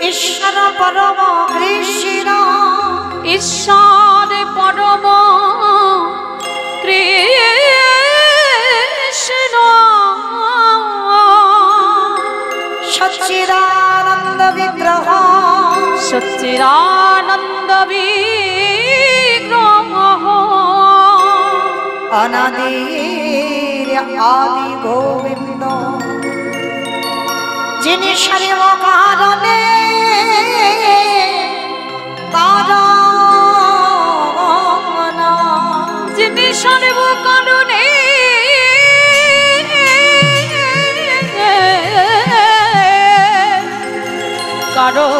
ঈশ্বর পরম কৃষ্ণ ঈশ্বর পরম কৃষ্ণ সচ্চিদানন্দ বিগ্রহ সচ্চিদানন্দ বিগ্রহ অনাদির আদি গোবিন্দ যিনি সর্ব কারণে কারণ যিনি সর্ব কারণে কারণ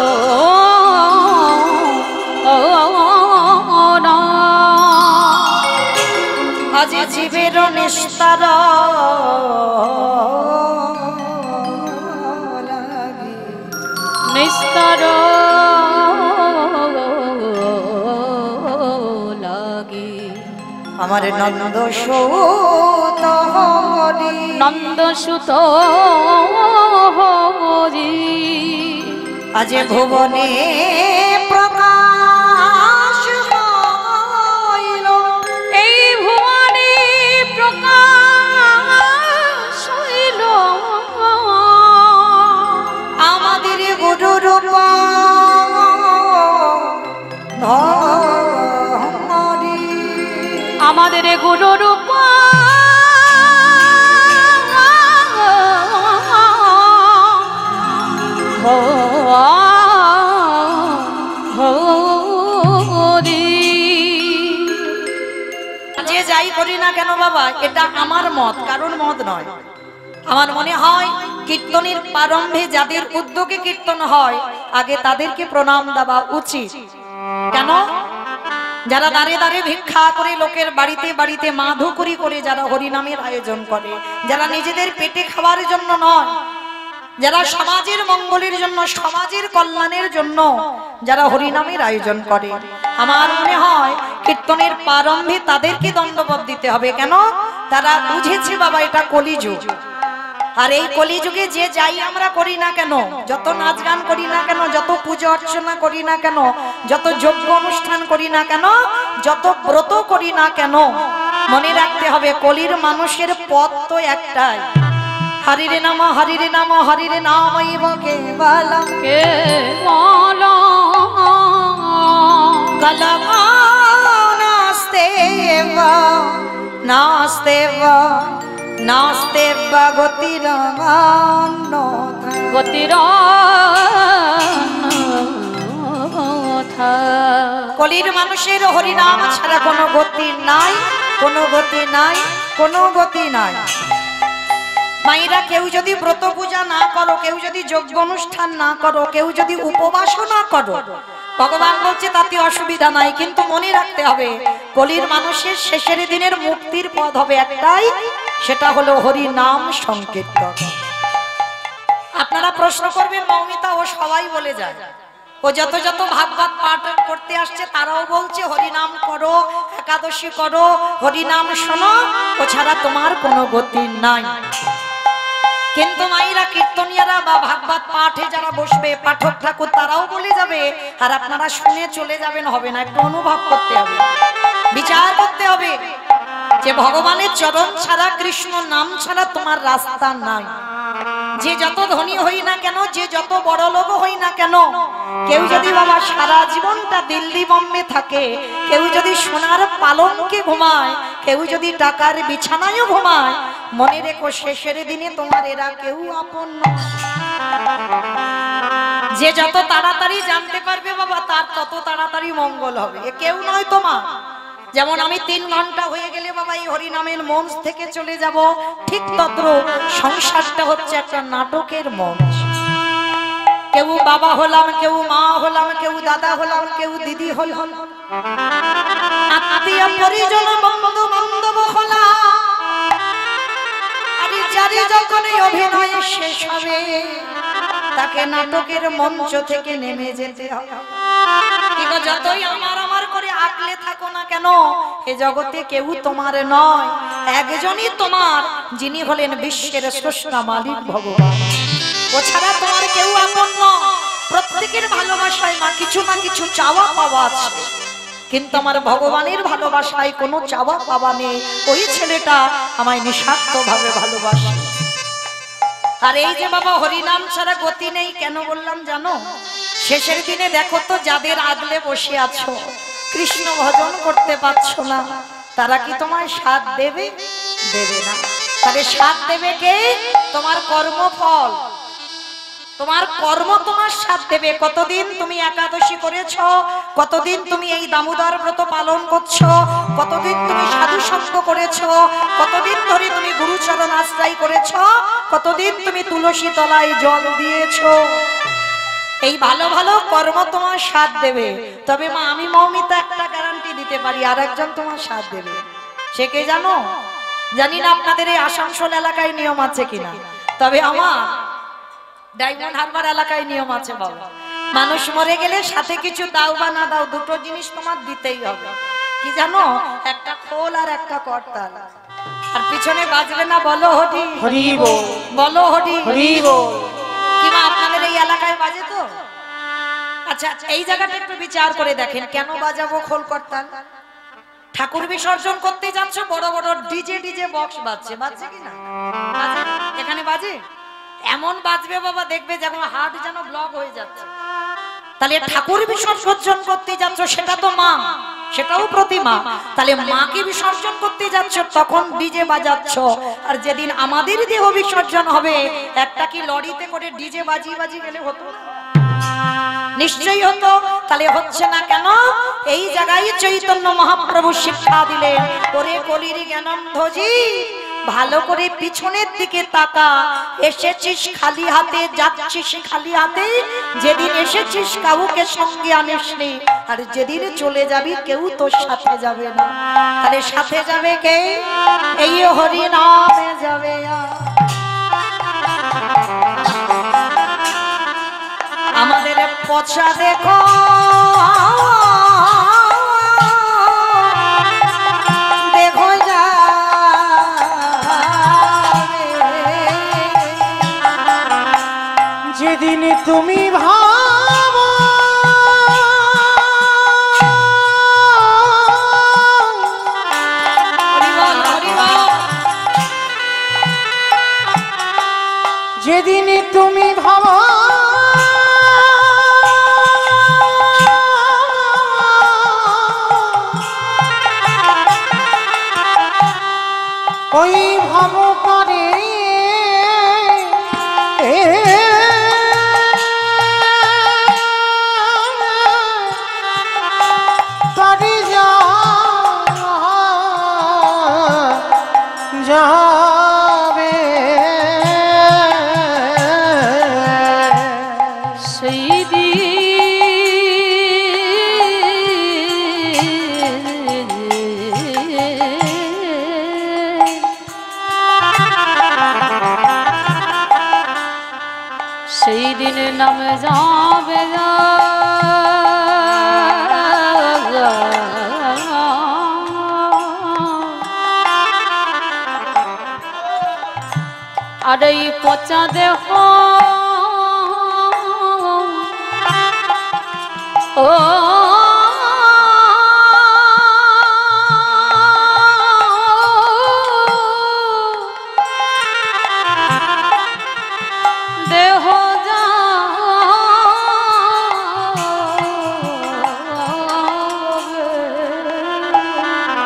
আজ জীবের নিস্তার নিস্তার লাগে আমার নন্দ সুত হরি নন্দ সুত হরি আজ ভুবনে প্রকাশ হইল এই ভুবনে প্রকাশ হইল আমাদের গুরু রূপ ধরি আমাদের গুরু রূপ যে যাই করি না কেন বাবা, এটা আমার মত, কারোর মত নয়। আমার মনে হয় কীর্তনের প্রারম্ভে যাদের উদ্যোগে কীর্তন হয় আগে তাদেরকে প্রণাম দেওয়া উচিত। কেন? যারা দাঁড়ে দাঁড়ে ভিক্ষা করে লোকের বাড়িতে বাড়িতে মাধুকরি করে যারা হরিনামের আয়োজন করে, যারা নিজেদের পেটে খাওয়ার জন্য নয়, যারা সমাজের মঙ্গলের জন্য, সমাজের কল্যাণের জন্য যারা হরিনামের আয়োজন করে, আমার মনে হয় কীর্তনের প্রারম্ভে তাদেরকে দণ্ডবত দিতে হবে। কেন? তারা বুঝেছে বাবা এটা কলিযুগ। আর এই কলিযুগে যে যাই আমরা করি না কেন, যত নাচ গান করি না কেন, যত পূজা অর্চনা করি না কেন, যত যজ্ঞ অনুষ্ঠান করি না কেন, যত ব্রত করি না কেন, মনে রাখতে হবে কলির মানুষের পথ তো একটাই, হরিরে নাম হরিরে নাম হরিরে নামৈব কেবলম কলম নাস্তেব নাস্তেব নাস্তেব গতির কলির মানুষের হরিনাম ছাড়া কোনো গতি নাই, কোনো গতি নাই, কোনো গতি নাই। মায়েরা কেউ যদি ব্রত পূজা না করো, কেউ যদি যজ্ঞ অনুষ্ঠান না করো, কেউ যদি উপবাসও না করো, ভগবান বলছে তাতে অসুবিধা নাই, কিন্তু মনে রাখতে হবে কলির মানুষের শেষের দিনের মুক্তির পথ হবে একটাই, সেটা হলো হরি নাম সংকীর্তন। আপনারা প্রশ্ন করবেন মৌমিতা, ও সবাই বলে যায়, ও যত যত ভাগবত পাঠ করতে আসছে তারাও বলছে হরিনাম করো, একাদশী করো, হরিনাম শোনো, ও ছাড়া তোমার কোনো গতি নাই। কিন্তু মায়েরা কীর্তনিয়ারা বা ভাগবত পাঠে যারা বসবে, পাঠক ঠাকুর তারাও বলে যাবে, আর আপনারা শুনে চলে যাবেন, হবে না। একটু অনুভব করতে হবে, বিচার করতে হবে যে ভগবানের চরণ ছাড়া, কৃষ্ণ নাম ছাড়া তোমার রাস্তা নাই। যে যত ধনী হই না কেন, যে যত বড় লোক হই না কেন, কেউ যদি বাবা সারা জীবনটা দিল্লি বোম্বে থাকে, কেউ যদি সোনার পালঙ্কে ঘুমায়, কেউ যদি টাকার বিছানায়ও ঘুমায়, মনে রেখো শেষের দিনে তোমার এরা কেউ আপন নয়। যে যত তাড়াতাড়ি জানতে পারবে বাবা, তার তত তাড়াতাড়ি মঙ্গল হবে। এ কেউ নয় তোমার। যেমন আমি 3 ঘন্টা হয়ে গেলে বাবা এই হরিনামের মঞ্চ থেকে চলে যাব, ঠিক তদ্রুপ সংসারটা হচ্ছে একটা নাটকের মঞ্চ। কেউ বাবা হলাম, কেউ মা হলাম, কেউ দাদা হলাম, কেউ দিদি হলাম, আত্মীয় পরিজন বন্ধু বান্ধব হলাম, আর যারে যখন অভিনয় শেষ হবে তাকে নাটকের মঞ্চ থেকে নেমে যেতে হবে। যতই আমার আমার করে আঁকলে থাকো না কেন, এ জগতে কেউ তোমার নয়, একজনই তোমার, যিনি হলেন বিশ্বের স্রষ্টা মালিক ভগবান। ও ছাড়া তোমার কেউ আপন নয়। প্রত্যেক প্রত্যেকের ভালোবাসায় মা কিছু না কিছু চাওয়া পাওয়া আছে, কিন্তু আমার ভগবানের ভালোবাসায় কোনো চাওয়া পাওয়া নেই। ওই ছেলেটা আমায় নিঃস্বার্থ ভাবে ভালোবাসে। আর এই যে বাবা হরিনাম ছাড়া গতি নেই, কেন বললাম জানো? শেষের দিনে দেখো তো, যাদের আগলে বসে আছো, কৃষ্ণ ভজন করতে পারছো না, তারা কি তোমায় সাথ দেবে? দেবে না। তাহলে সাথ দেবে কে? তোমার কর্মফল, তোমার কর্ম তোমার সাথ দেবে। কতদিন তুমি একাদশী করেছো, কতদিন তুমি এই দামোদর ব্রত পালন করছো, কতদিন তুমি সাধু সঙ্গ করেছো, কতদিন ধরে তুমি গুরুচরণ আশ্রয় করেছো, কতদিন তুমি তুলসী তলায় জল দিয়েছো। এই ভালো ভালো কর্ম তোমার সাথ দেবে। তবে মা আমি মৌমিতা একটা গ্যারান্টি দিতে পারি, আর একজন তোমার সাথ দেবে। সে কে জানো? জানি না আপনাদের এই আসানসোল এলাকায় নিয়ম আছে কিনা, তবে আমার ডায়মন্ড হারবার এলাকায় নিয়ম আছে বাবা। মানুষ মরে গেলে সাথে কিছু দাও বা না দাও, দুটো জিনিস তোমার দিতেই হবে। কি জানো? একটা খোল আর একটা করতাল। আর পিছনে বাজবে না বলো হরি হরি বল, বলো হরি হরি বল। কিংবা আপনাদের এই এলাকায় বাজে তো? আচ্ছা, এই জায়গাটা একটু বিচার করে দেখেন, কেন বাজাবো খোল করতাল? ঠাকুর বিসর্জন করতে যাচ্ছ, বড় বড় ডিজে বক্স বাজছে, বাজছে কিনা? বাজে? এখানে বাজে? এমন বাজবে বাবা, দেখবে যেমন হার্ট যেন ব্লক হয়ে যাচ্ছে। তাহলে ঠাকুর বিসর্জন করতে যাচ্ছ, সেটা তো মা, সেটাও প্রতিমা। তাহলে মাকে বিসর্জন করতে যাচ্ছ, তখন ডিজে বাজাচ্ছ। আর যেদিন আমাদের দেহ বিসর্জন হবে, একটা কি লরিতে করে ডিজে বাজি গেলে হতো? নিশ্চয়ই হতো। তাহলে হচ্ছে না কেন? এই জায়গায় চৈতন্য মহাপ্রভু শিক্ষা দিলেন, ওরে কলির জ্ঞানন্ধজি, ভালো করে পিছনের দিকে তাকা। এসেছিস খালি হাতে, যাচ্ছিস খালি হাতে। যেদিন এসেছিস কাউকে সঙ্গে আনিসনি, আর যেদিন চলে যাবি কেউ তোর সাথে যাবে না। তাহলে সাথে যাবে কে? এই হরি নামে যাবে। আমাদের পচা দেখো, দেখো যা যেদিন তুমি ভাবো যেদিন তুমি ভাবো ওই ভাব করে তরে যাবে সেই দিনের নামে যাবে আর এই পচা দেহ ও দেহ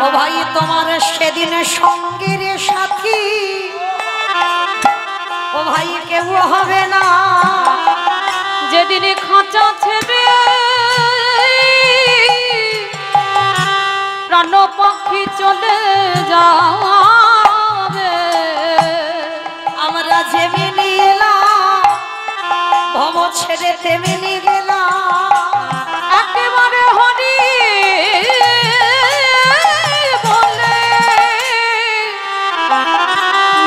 ও ভাই, তোমার সেদিন সঙ্গের সাথী ও ভাই কেউ হবে না। যেদিন খাঁচা ছেড়ে প্রাণ পাখি চলে যাবে, আমরা যেমনি এলাম ভব ছেড়ে তেমনি গেলাম। একেবারে হরি বলে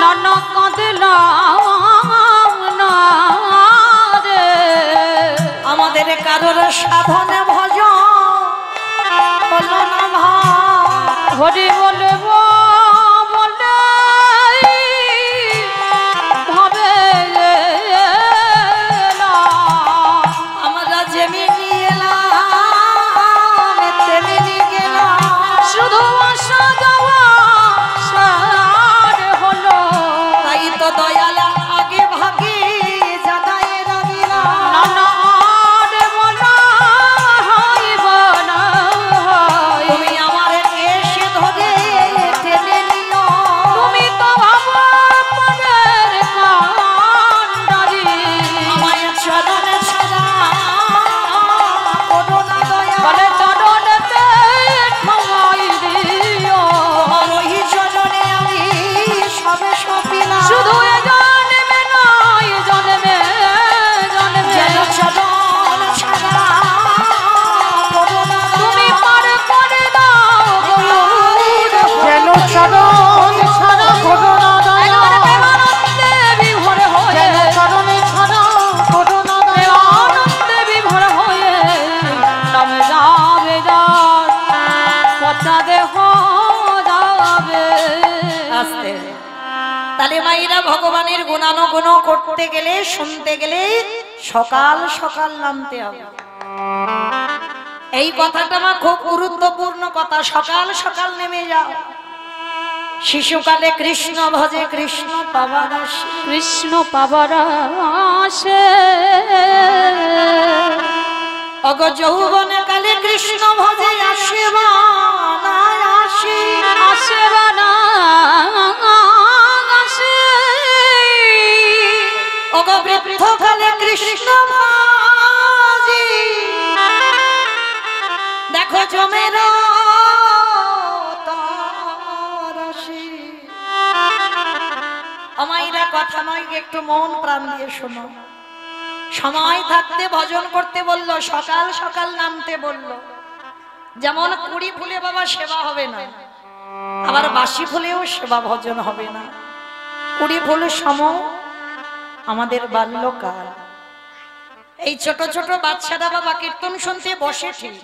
নানা কাঁদলাম না রে। আমাদের কারোর সাধনে ভজন হলো না ভাই, হরি বলে বলে ভাবে আমরা যে তাহলে মাইরা ভগবানের গুণানুগুণ করতে গেলে শুনতে গেলে সকাল সকাল নামতে হবে। এই কথাটা আমার খুব গুরুত্বপূর্ণ কথা, সকাল সকাল নেমে যাও। শিশুকালে কৃষ্ণ ভজে কৃষ্ণ পাবার আসে, কৃষ্ণ পাবার আসে, অগ যৌবন কালে কৃষ্ণ ভজে আসে বানায় আসে, আসে বানা আসে, অগ বৃদ্ধ কালে কৃষ্ণ ভজে দেখো জমের আমাইরা কথা নয়, একটু মন প্রাণ দিয়ে শোনো। সময় থাকতে ভজন করতে বললো, সকাল সকাল নামতে বললো। যেমন কুড়ি ফুলে বাবা সেবা হবে না, আবার বাসি ফুলেও সেবা ভজন হবে না। কুড়ি ফুল সম আমাদের বাল্যকাল। এই ছোট ছোট বাচ্চারা বাবা কীর্তন শুনতে বসে, ঠিক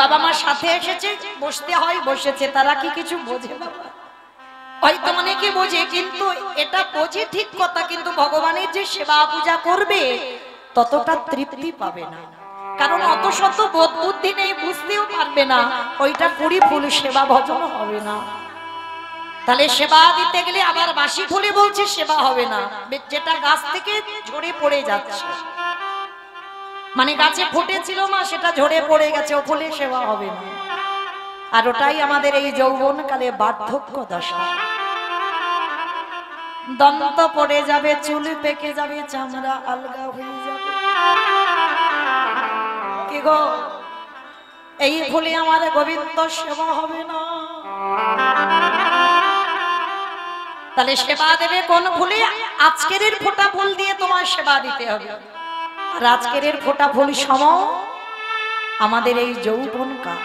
বাবা মার সাথে এসেছে, বসতে হয়, বসেছে। তারা কি কিছু বোঝে বাবা? হয়তো অনেকে বোঝে, কিন্তু এটা বোঝে ঠিক কথা, কিন্তু ভগবানের যে সেবা পূজা করবে ততটা তৃপ্তি পাবে না, কারণ অত শত বোধ বুদ্ধি নেই, বুঝতেও পারবে না। ওইটা কুড়ি ফুল সেবা ভজন হবে না। তাহলে সেবা দিতে গেলে আবার বাসি ফুলে বলছে সেবা হবে না, যেটা গাছ থেকে ঝরে পড়ে যাচ্ছে, মানে গাছে ফুটেছিল মা সেটা ঝরে পড়ে গেছে, ও ফুলে সেবা হবে না। আর ওটাই আমাদের এই যৌবন কালে বার্ধক্য দশা। দন্ত পড়ে যাবে, চুল পেকে যাবে, চামড়া আলগা হয়ে যাবে। কি গো, এই ফুলে আমার গোবিন্দ সেবা হবে না। তাহলে সেবা দেবে কোন ফুলে? আজকের ফোঁটা ফুল দিয়ে তোমার সেবা দিতে হবে। আর আজকের ফোঁটা ফুল সম আমাদের এই যৌবন কাল।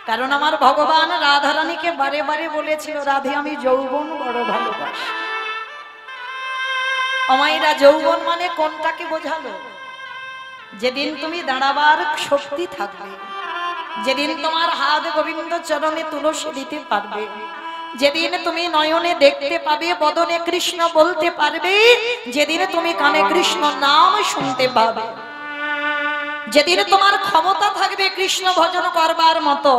কারণ আমার ভগবান রাধারানীকে বারে বারে বলেছিল, রাধে আমি যৌবন বড় ভালোবাসি। আমাইরা যৌবন মানে কোনটাকে বোঝালো? যেদিন তুমি দাঁড়াবার শক্তি থাকবে, যেদিন তোমার হাত গোবিন্দ চরণে তুলসী দিতে পারবে, যেদিন তুমি নয়নে দেখতে পাবে, বদনে কৃষ্ণ বলতে পারবে, যেদিন তুমি কানে কৃষ্ণ নাম শুনতে পাবে, যেদিন তোমার ক্ষমতা থাকবে কৃষ্ণ ভজন করবার মতো।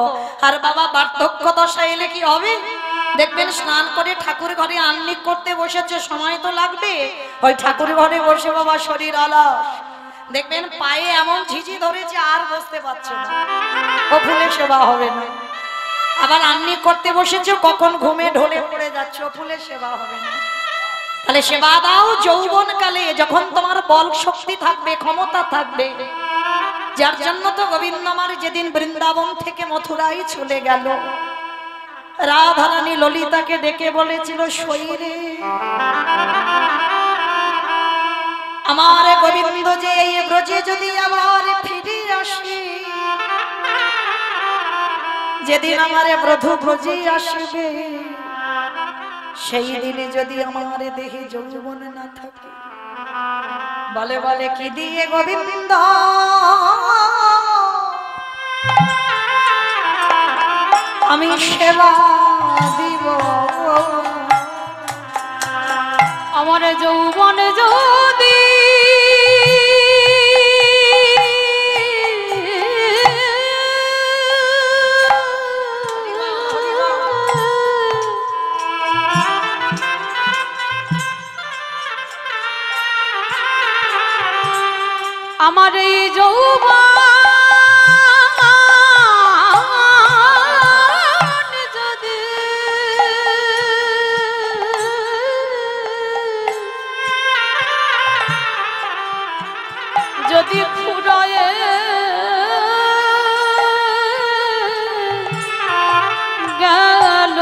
আর বাবা বার্ধক্য দশা এলে কি হবে? দেখবেন স্নান করে ঠাকুর ঘরে আহ্নিক করতে বসেছে, সময় তো লাগবে। ওই ঠাকুর ঘরে বসে বাবা শরীর অলস, দেখবেন পায়ে এমন ঝিঝি ধরেছে আর বসতে পারছো না, ও ফুলে সেবা হবে না। আবার আহ্নিক করতে বসেছে, কখন ঘুমে ঢলে পড়ে যাচ্ছ, ও ফুলে সেবা হবে না। তাহলে সেবা দাও যৌবন কালে, যখন তোমার বল শক্তি থাকবে, ক্ষমতা থাকবে। যার জন্য তো গোবিন্দ আমার যেদিন বৃন্দাবন থেকে মথুরায় চলে গেল, রাধারানী ললিতাকে ডেকে বলেছিল, শৈরে আমার গোবিন্দ যে এই ব্রজে যদি আবার ফিরে আসে, যেদিন আমার প্রভু ব্রজে আসবে, সেই দিনে যদি আমার দেহে যৌবন না থাকে, বলে বলে কি দিয়ে গোবিন্দ আমি সেবা দিব, আমার যৌবন যদি আমার এই যৌবন যদি যদি ফুরায় গেল,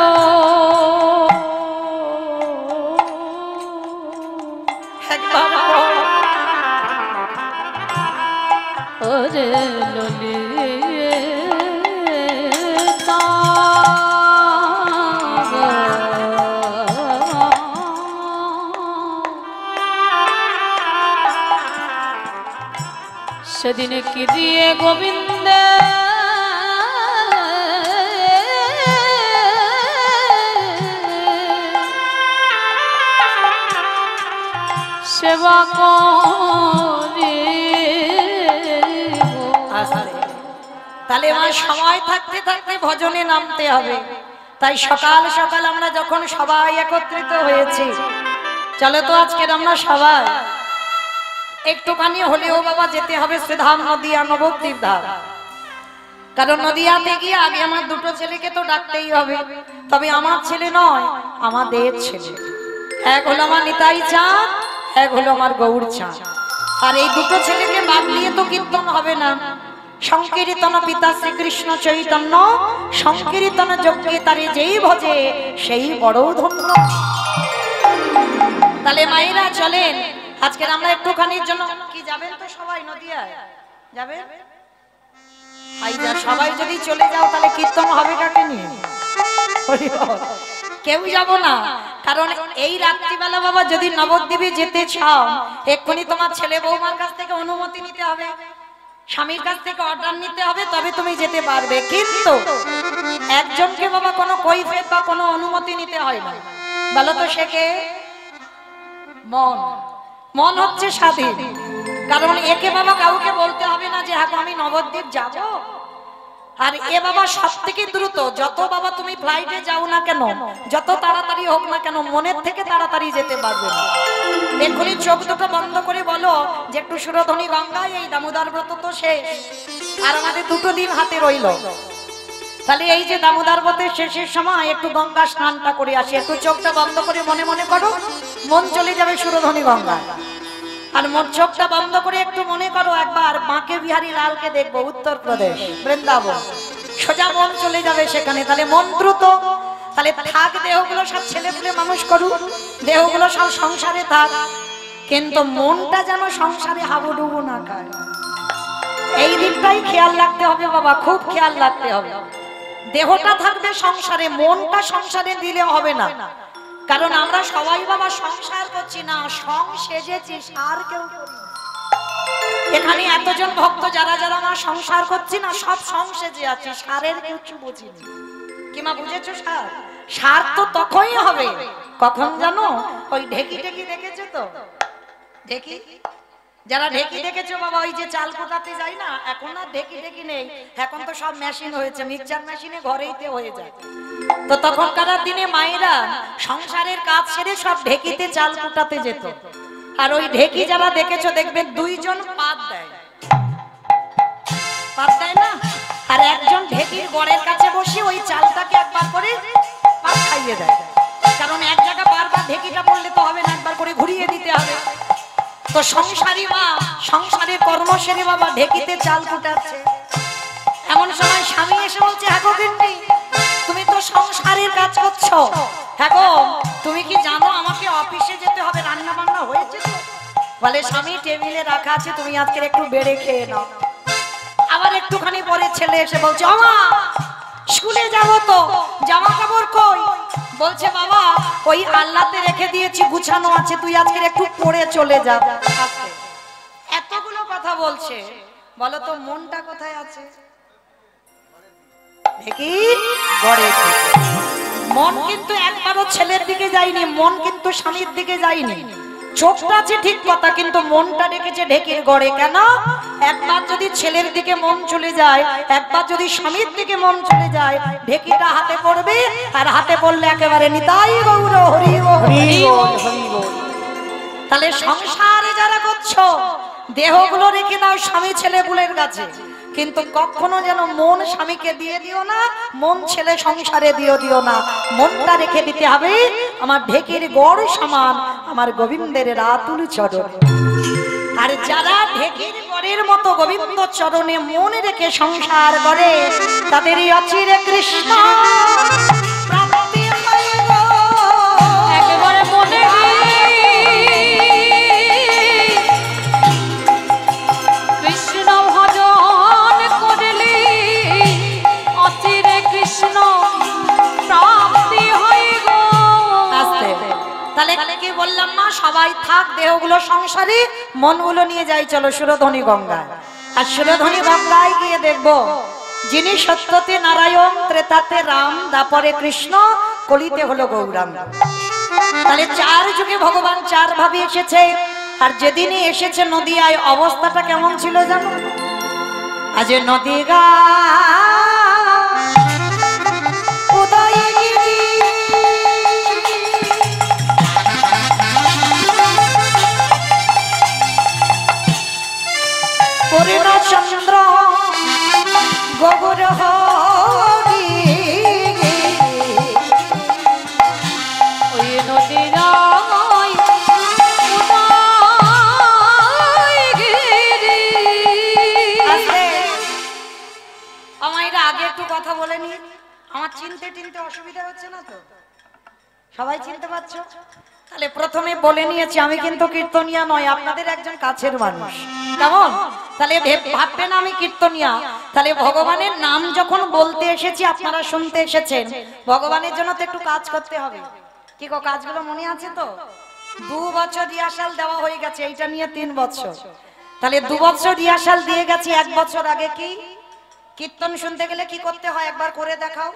ওরে ললিতা সেদিনে কি দিয়ে গোবিন্দ সেবা করি। তাহলে আমার সময় থাকতে থাকতে ভজনে নামতে হবে। তাই সকাল সকাল আমরা যখন সবাই একত্রিত হয়েছি, চলো তো আজকের আমরা সবাই একটুখানি হলেও বাবা যেতে হবে শ্রীধাম নদিয়া নবদ্বীপ ধাম। কারণ নদিয়াতে গিয়ে আগে আমার দুটো ছেলেকে তো ডাকতেই হবে। তবে আমার ছেলে নয়, আমাদের ছেলে। এক হলো আমার নিতাই চাঁদ, এক হলো আমার গৌর চাঁদ। আর এই দুটো ছেলেকে বাদ দিয়ে তো কীর্তন হবে না। সংকীর্তন পিতা শ্রীকৃষ্ণ চৈতন্য, সংকীর্তন যজ্ঞে তারে যেই ভজে সেই বড় ধন্য। তাহলে মায়েরা চলেন আজকের আমরা একটুখানির জন্য কি যাবেন তো সবাই নদিয়ায় যাবে। সবাই যদি চলে যাও তাহলে কীর্তন হবে কাকে নিয়ে? কেউ যাব না। কারণ এই রাত্রিবেলা বাবা যদি নবদ্বীপে যেতে চাও, এক্ষুনি তোমার ছেলে বৌমার কাছ থেকে অনুমতি নিতে হবে, স্বামীর কাছ থেকে অর্ডার নিতে হবে, তবে তুমি যেতে পারবে। কিন্তু একজনকে বাবা কোনো কৈফিয়ত বা কোনো অনুমতি নিতে হয় না। বলো তো সে কে? মন। মন হচ্ছে স্বাধীন। কারণ একে বাবা কাউকে বলতে হবে না যে হ্যাঁ আমি নবদ্বীপ যাব। আর এ বাবা সব থেকে দ্রুত, যত বাবা তুমি ফ্লাইটে যাও না কেন, যত তাড়াতাড়ি হোক না কেন, মনের থেকে তাড়াতাড়ি যেতে পারবে না। এক্ষুনি চোখ দুটো বন্ধ করে বলো যে একটু সুরধ্বনি গঙ্গায়, এই দামোদর ব্রত তো শেষ, আর আমাদের দুটো দিন হাতে রইল। তাহলে এই যে দামোদর ব্রতের শেষের সময় একটু গঙ্গা স্নানটা করে আসি। একটু চোখটা বন্ধ করে মনে মনে করো, মন চলে যাবে সুরধ্বনি গঙ্গা। আর মোর চোখটা বন্ধ করে একটু মনে করো একবার বাঁকে বিহারী লালকে দেখবো, উত্তরপ্রদেশ বৃন্দাবন। সোজা মন চলে যাবে সেখানে। তাহলে মন দ্রুত। তাহলে থাক দেহগুলো সব ছেলে পুলে মানুষ করুক, দেহগুলো সব সংসারে থাক, কিন্তু মনটা যেন সংসারে হাবুডুবু না খায়। এই দিকটাই খেয়াল রাখতে হবে বাবা, খুব খেয়াল রাখতে হবে। দেহটা থাকবে সংসারে, মনটা সংসারে দিলে হবে না। কারণ আমরা সবাই বাবা সংসার করছি না, সং সেজেছি, সার কেউ করি না। এখানে এতজন ভক্ত যারা যারা আমরা সংসার করছি না, সব সং সেজে আছি, সারের কিছু বুঝিনি। কি মা বুঝেছো? সার সার তো তখনই হবে কখন জানো? ওই ঢেকি ঢেকি দেখেছো তো? ঢেকি যারা ঢেকি দেখেছো বাবা, ওই যে চাল কোটাতে যাই না, এখন আর ঢেকি ঢেকি নেই, এখন তো সব মেশিন হয়েছে, মিক্সচার মেশিনে ঘরেইতে হয়ে যায়। তো তখনকার দিনে মায়েরা সংসারের কাজ সেরে সব ঢেকিতে চাল কুটাতে যেত। আর ওই ঢেকি যারা দেখেছো দেখবে দুইজন পাত দেয়, পাত দেয় না, আর একজন ঢেকির গড়ের কাছে বসে ওই চালটাকে একবার করে পাত খাইয়ে দেয়। কারণ এক জায়গা বারবার ঢেকিটা পড়লে তো হবে না, একবার করে ঘুরিয়ে দিতে হবে। তো সংসারী মা সংসারের কর্ম সেরে বাবা ঢেকিতে চাল কুটাচ্ছে। এমন সময় স্বামী এসে বলছে, হ্যাঁ গো গিন্নি, তুমি তো সংসারের কাজ করছো, হ্যাঁ গো তুমি কি জানো আমাকে অফিসে যেতে হবে, রান্না বান্না হয়েছে তো? বলে স্বামী টেবিলে রাখা আছে, তুমি আজকে একটু বেড়ে খেয়ে নাও। আবার একটুখানি পরে ছেলে এসে বলছে, আমা স্কুলে যাব তো, জামা কাপড় কই? বলছে বাবা ওই আল্লাতে রেখে দিয়েছি, গুছানো আছে, তুই আজকে একটু পরে চলে যা। এতগুলো কথা বলছে, বলো তো মনটা কোথায় আছে? মন কিন্তু একবারও ছেলের দিকে যায়নি, মন কিন্তু স্বামীর দিকে যায়নি। চোখটা আছে ঠিক কথা, কিন্তু মনটা রেখেছে ঢেকির গড়ে। কেন? একবার যদি ছেলের দিকে মন চলে যায়, একবার যদি স্বামীর দিকে মন চলে যায়, ঢেকিটা হাতে পড়বে, আর হাতে পড়লে একেবারে নিতাই গৌর হরি বল। তাহলে সংসারে যারা করছো দেহগুলো রেখে দাও স্বামী ছেলে বুলের কাছে, কিন্তু কখনো যেন মন স্বামীকে দিয়ে দিও না, মন ছেলে সংসারে দিও না। মনটা রেখে দিতে হবে আমার ঢেকির গড় সমান আমার গোবিন্দের রাতুল চরণ। আর যারা ঢেকির গড়ের মতো গোবিন্দ চরণে মন রেখে সংসার করে, তাদেরই অচিরে কৃষ্ণ প্রাপ্তি হয় গো। একেবারে মনে কৃষ্ণ ভজন করলি অচিরে কৃষ্ণ প্রাপ্তি হয় গো। তাহলে কি বললাম মা, সবাই থাক দেহগুলো সংসারে, মনগুলো নিয়ে যাই চলো সুরধ্বনি গঙ্গায়। আর সুরধ্বনি গঙ্গায় গিয়ে দেখবো যিনি সত্যতে নারায়ণ, ত্রেতাতে রাম, দাপরে কৃষ্ণ, কলিতে হলো গৌরাঙ্গ। তাহলে চার যুগে ভগবান চার ভাবে এসেছে। আর যেদিনই এসেছে নদিয়ায় অবস্থাটা কেমন ছিল জানো? আজ নদী গা উদয়গিরি পূর্ণচন্দ্র গগর হরি ওই নদীরাই উদয়গিরি। আমায় আগে একটু কথা বলে নি, আমার চিনতে টিনতে অসুবিধা হচ্ছে না তো? সবাই চিনতে পারছো? তাহলে প্রথমে বলে নিয়েছি আমি কিন্তু কীর্তনিয়া নয়, আপনাদের একজন কাছের মানুষ, কেমন? তাহলে ভাববেন আমি কীর্তনিয়া। তাহলে ভগবানের নাম যখন বলতে এসেছি, আপনারা শুনতে এসেছেন, ভগবানের জন্য তো একটু কাজ করতে হবে। কি গো, কাজগুলো মনে আছে তো? 2 বছর রিহার্সাল দেওয়া হয়ে গেছে, এইটা নিয়ে 3 বছর। তাহলে 2 বছর রিহার্সাল দিয়ে গেছি। 1 বছর আগে কি কীর্তন শুনতে গেলে কি করতে হয় একবার করে দেখাও।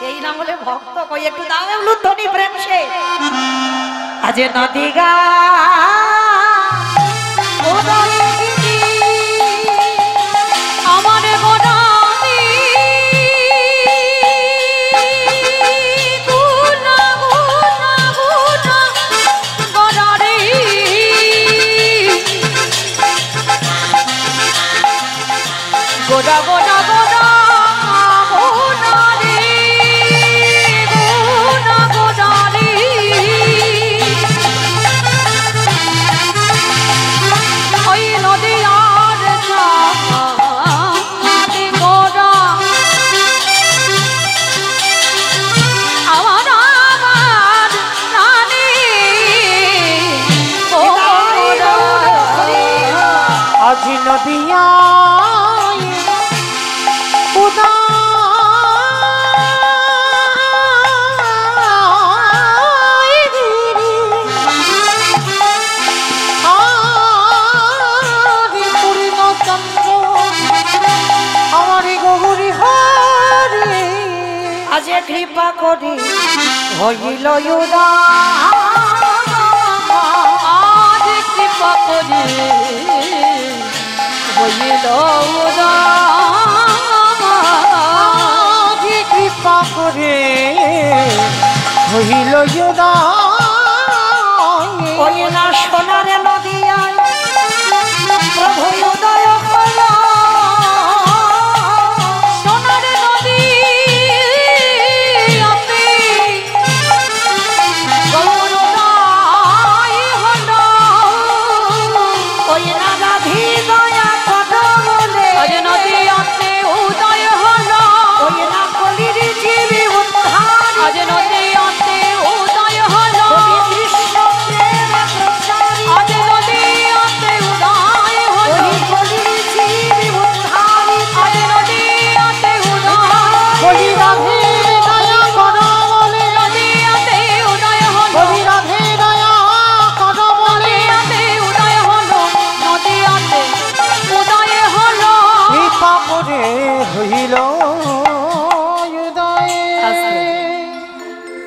এই নাম বলে ভক্ত কই একটু দাও ধ্বনি প্রেম সে। আজ নদী গা আমার গোদামি গুনা গুনা গুনা গোদারি গোদা গোদা গোদা গোদারি গুনা গোদারি। ওই নদী আর চাঁদি গোদা আমার আমার রানী গোদা। আজি নদিয়া আজে কৃপা করি হইল উদার, আজ কৃপা করে হইল উদার। কৃপা করে হইল ওই না সোনার নদিয়ায় প্রভু উদয় হল। সোনার নদী আপনি গৌরদাই হল। ওই না রাধি দয়া কথা বলে আজ নদী আপনি উদয় হল। ওই না কলির জীবী উদ্ধার আজ নদী আপনি উদয় হল। কৃষ্ণ প্রেম প্রচারী আজ নদী আপনি উদয় হল। ওই কলির জীবী উদ্ধারী আজ নদী আপনি উদয় বলি রাধে দয়া করো বলে, নদী আপনি উদয় হল। বলি রাধে দয়া করো বলে, নদী উদয় হল। নদী আপনি উদয় হল। কৃপা করে হইল উদয়।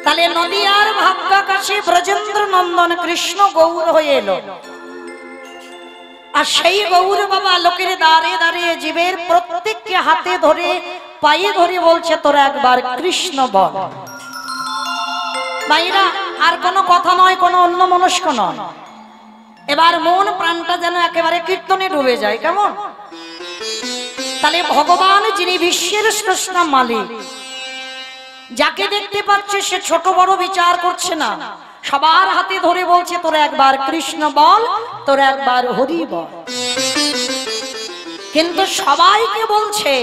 তাহলে নদিয়ার ভাগ্যাকাশে ব্রজেন্দ্র নন্দন কৃষ্ণ গৌর হয়ে এলো। আর সেই গৌর বাবা লোকের দাঁড়ে দাঁড়িয়ে জীবের প্রত্যেককে হাতে ধরে পায়ে ধরে বলছে তোরা একবার কৃষ্ণ বল। ভাইরা আর কোনো কথা নয়, কোনো অন্য মনস্ক নয়, এবার মন প্রাণটা যেন একেবারে কীর্তনে ডুবে যায়, কেমন? তাহলে ভগবান যিনি বিশ্বের স্রষ্টা মালিক, যাকে দেখতে পাচ্ছে সে ছোট বড় বিচার করছে না, সবার হাতে ধরে বলছে তোরা একবার কৃষ্ণ বল, তোরা একবার হরি বল। কিন্তু সবাইকে বলছে,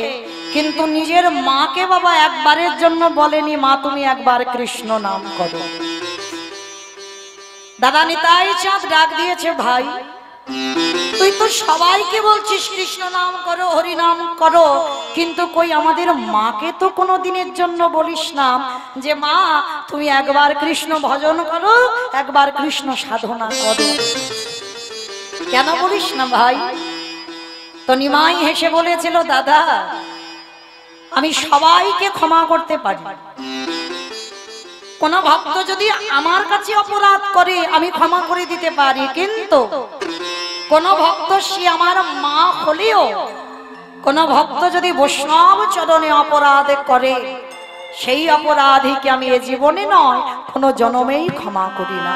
কিন্তু নিজের মাকে বাবা একবারের জন্য বলেনি মা তুমি একবার কৃষ্ণ নাম করো। দাদা নিতাই চাঁদ ডাক দিয়েছে ভাই তুই তো সবাইকে বলছিস কৃষ্ণ নাম করো হরি নাম করো, কিন্তু কই আমাদের মাকে তো কোনো দিনের জন্য বলিস না যে মা তুমি একবার কৃষ্ণ ভজন করো, একবার কৃষ্ণ সাধনা করো। কেন বলিস না ভাই? তো নিমাই হেসে বলেছিল দাদা আমি সবাইকে ক্ষমা করতে পারি, কোন ভক্ত যদি আমার কাছে অপরাধ করে আমি ক্ষমা করে দিতে পারি, কিন্তু কোন ভক্ত সে আমার মা হলেও কোন ভক্ত যদি বৈষ্ণব চরণে অপরাধ করে সেই অপরাধীকে আমি এ জীবনে নয় কোনো জন্মেই ক্ষমা করি না।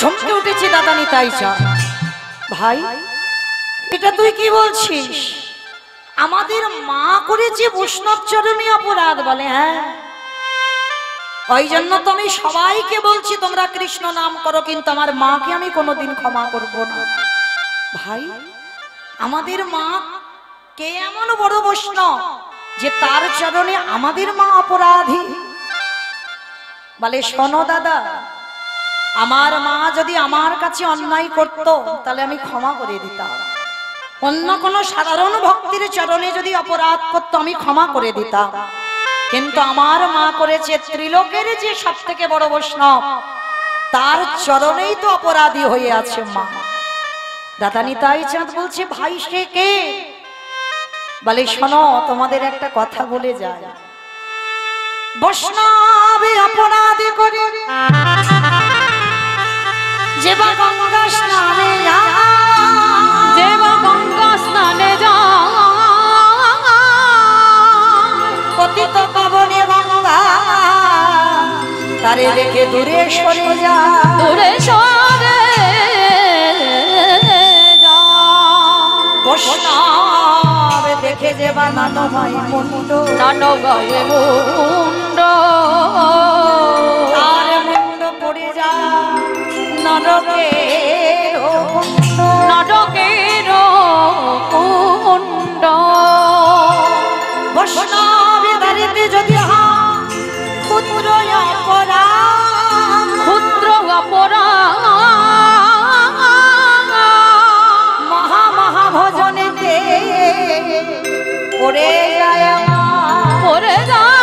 চমকে উঠেছি দাদা নিতাই চাঁদ। ভাই এটা তুই কি বলছিস? আমাদের মা করেছে বৈষ্ণব চরণে অপরাধ? বলে হ্যাঁ। ওই জন্য তো আমি সবাইকে বলছি তোমরা কৃষ্ণ নাম করো, কিন্তু আমার মাকে আমি কোনোদিন ক্ষমা করব না। ভাই আমাদের মা কে এমন বড় বৈষ্ণব যে তার চরণে আমাদের মা অপরাধী? বলে শোনো দাদা, আমার মা যদি আমার কাছে অন্যায় করত তাহলে আমি ক্ষমা করে দিতাম। অন্য কোনো সাধারণ ভক্তির চরণে যদি অপরাধ করতো আমি ক্ষমা করে দিতাম, কিন্তু আমার মা করেছে ত্রিলোকের যে সব থেকে বড় বৈষ্ণব, তার চরণেই তো অপরাধী হয়ে আছে মা। দাদা নিতাই চাঁদ বলছে ভাই সে কে? বলে শোনো, তোমাদের একটা কথা বলে যায়, বৈষ্ণব অপরাধী করে যে বা গঙ্গা স্নানে যায়, যে বা গঙ্গা স্নানে যায়, পতিত পাবনে গঙ্গা তারে রেখে দূরে সরে যায়, দূরে সরে যায়। বৈষ্ণব দেখে যে বা নানময় মুন্ড, নানময় মুন্ড, তার মুন্ড পড়ে যায় নরকের কুণ্ড, নরকের কুণ্ড। বৈষ্ণব দারিতে যদি ক্ষুদ্র অপরাধ, ক্ষুদ্র অপরাধ, মহা মহা ভজনেতে পড়ে যায় পড়ে যায়।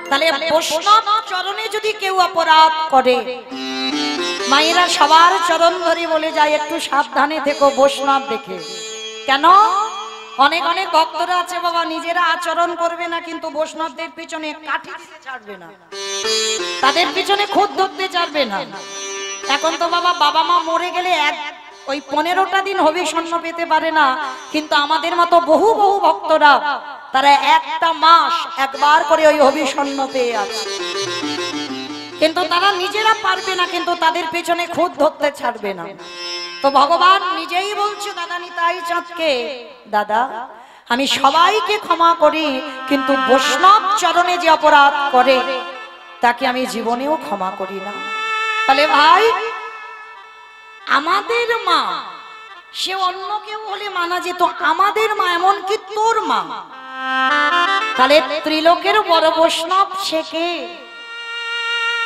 তাহলে বৈষ্ণব চরণে যদি কেউ অপরাধ করে, মায়েরা সবার চরণ ধরে বলে যায় একটু সাবধানে থেকো বৈষ্ণব দেখে। কেন? অনেক অনেক ভক্তরা আছে বাবা নিজেরা আচরণ করবে না, কিন্তু বৈষ্ণবদের পিছনে কাঠি দিতে ছাড়বে না, তাদের পিছনে খুদ ধরতে ছাড়বে না। এখন তো বাবা মা মরে গেলে ওই 15টা দিন হবে স্বর্ণ পেতে পারে না, কিন্তু আমাদের মতো বহু বহু ভক্তরা তারা একটা মাস একবার করে ওই হবি স্বর্ণ পেয়ে আছে, কিন্তু তারা নিজেরা পারবে না, কিন্তু তাদের পেছনে খুদ ধরতে ছাড়বে না। তো ভগবান নিজেই বলছে দাদা নিতাই চাঁদকে, দাদা আমি সবাইকে ক্ষমা করি, কিন্তু বৈষ্ণব চরণে যে অপরাধ করে তাকে আমি জীবনেও ক্ষমা করি না। তাহলে ভাই আমাদের মা সে অন্য কেউ হলে মানা যেত, আমাদের মা এমনকি তোর মা, তাহলে ত্রিলোকের বড় বৈষ্ণব সে কে?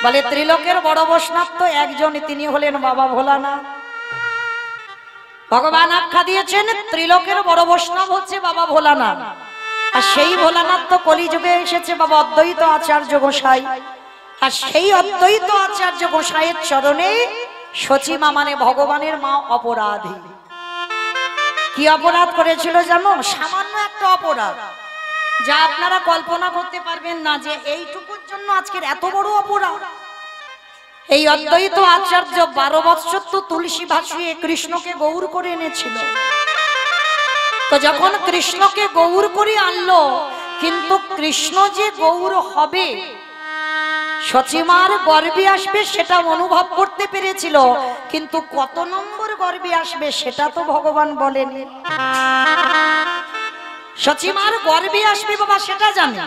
বলে ত্রিলোকের বড় বৈষ্ণব তো একজন, তিনি হলেন বাবা ভোলানাথ। ভগবান আখ্যা দিয়েছেন ত্রিলোকের বড় বৈষ্ণব হচ্ছে বাবা ভোলানাথ, আর সেই ভোলানাথ তো কলিযুগে এসেছে বাবা অদ্বৈত আচার্য গোসাই, আর সেই অদ্বৈত আচার্য গোসাইয়ের চরণে সচিমা মানে ভগবানের মা অপরাধী। কি অপরাধ করেছিল জানো? সামান্য একটা অপরাধ, যা আপনারা কল্পনা করতে পারবেন না যে এইটুকুর জন্য আজকের এত বড় অপরাধ। এই অদ্বৈত আচার্য 12 বৎসর তো তুলসী ভাসিয়ে কৃষ্ণকে গৌর করে এনেছিল। তো যখন কৃষ্ণকে গৌর করে আনলো, কিন্তু কৃষ্ণ যে গৌর হবে, সচিমার গর্ভে আসবে সেটা অনুভব করতে পেরেছিল, কিন্তু কত নম্বর গর্ভে আসবে সেটা তো ভগবান বলেনি। সচিমার গর্ভে আসবে বাবা সেটা জানে,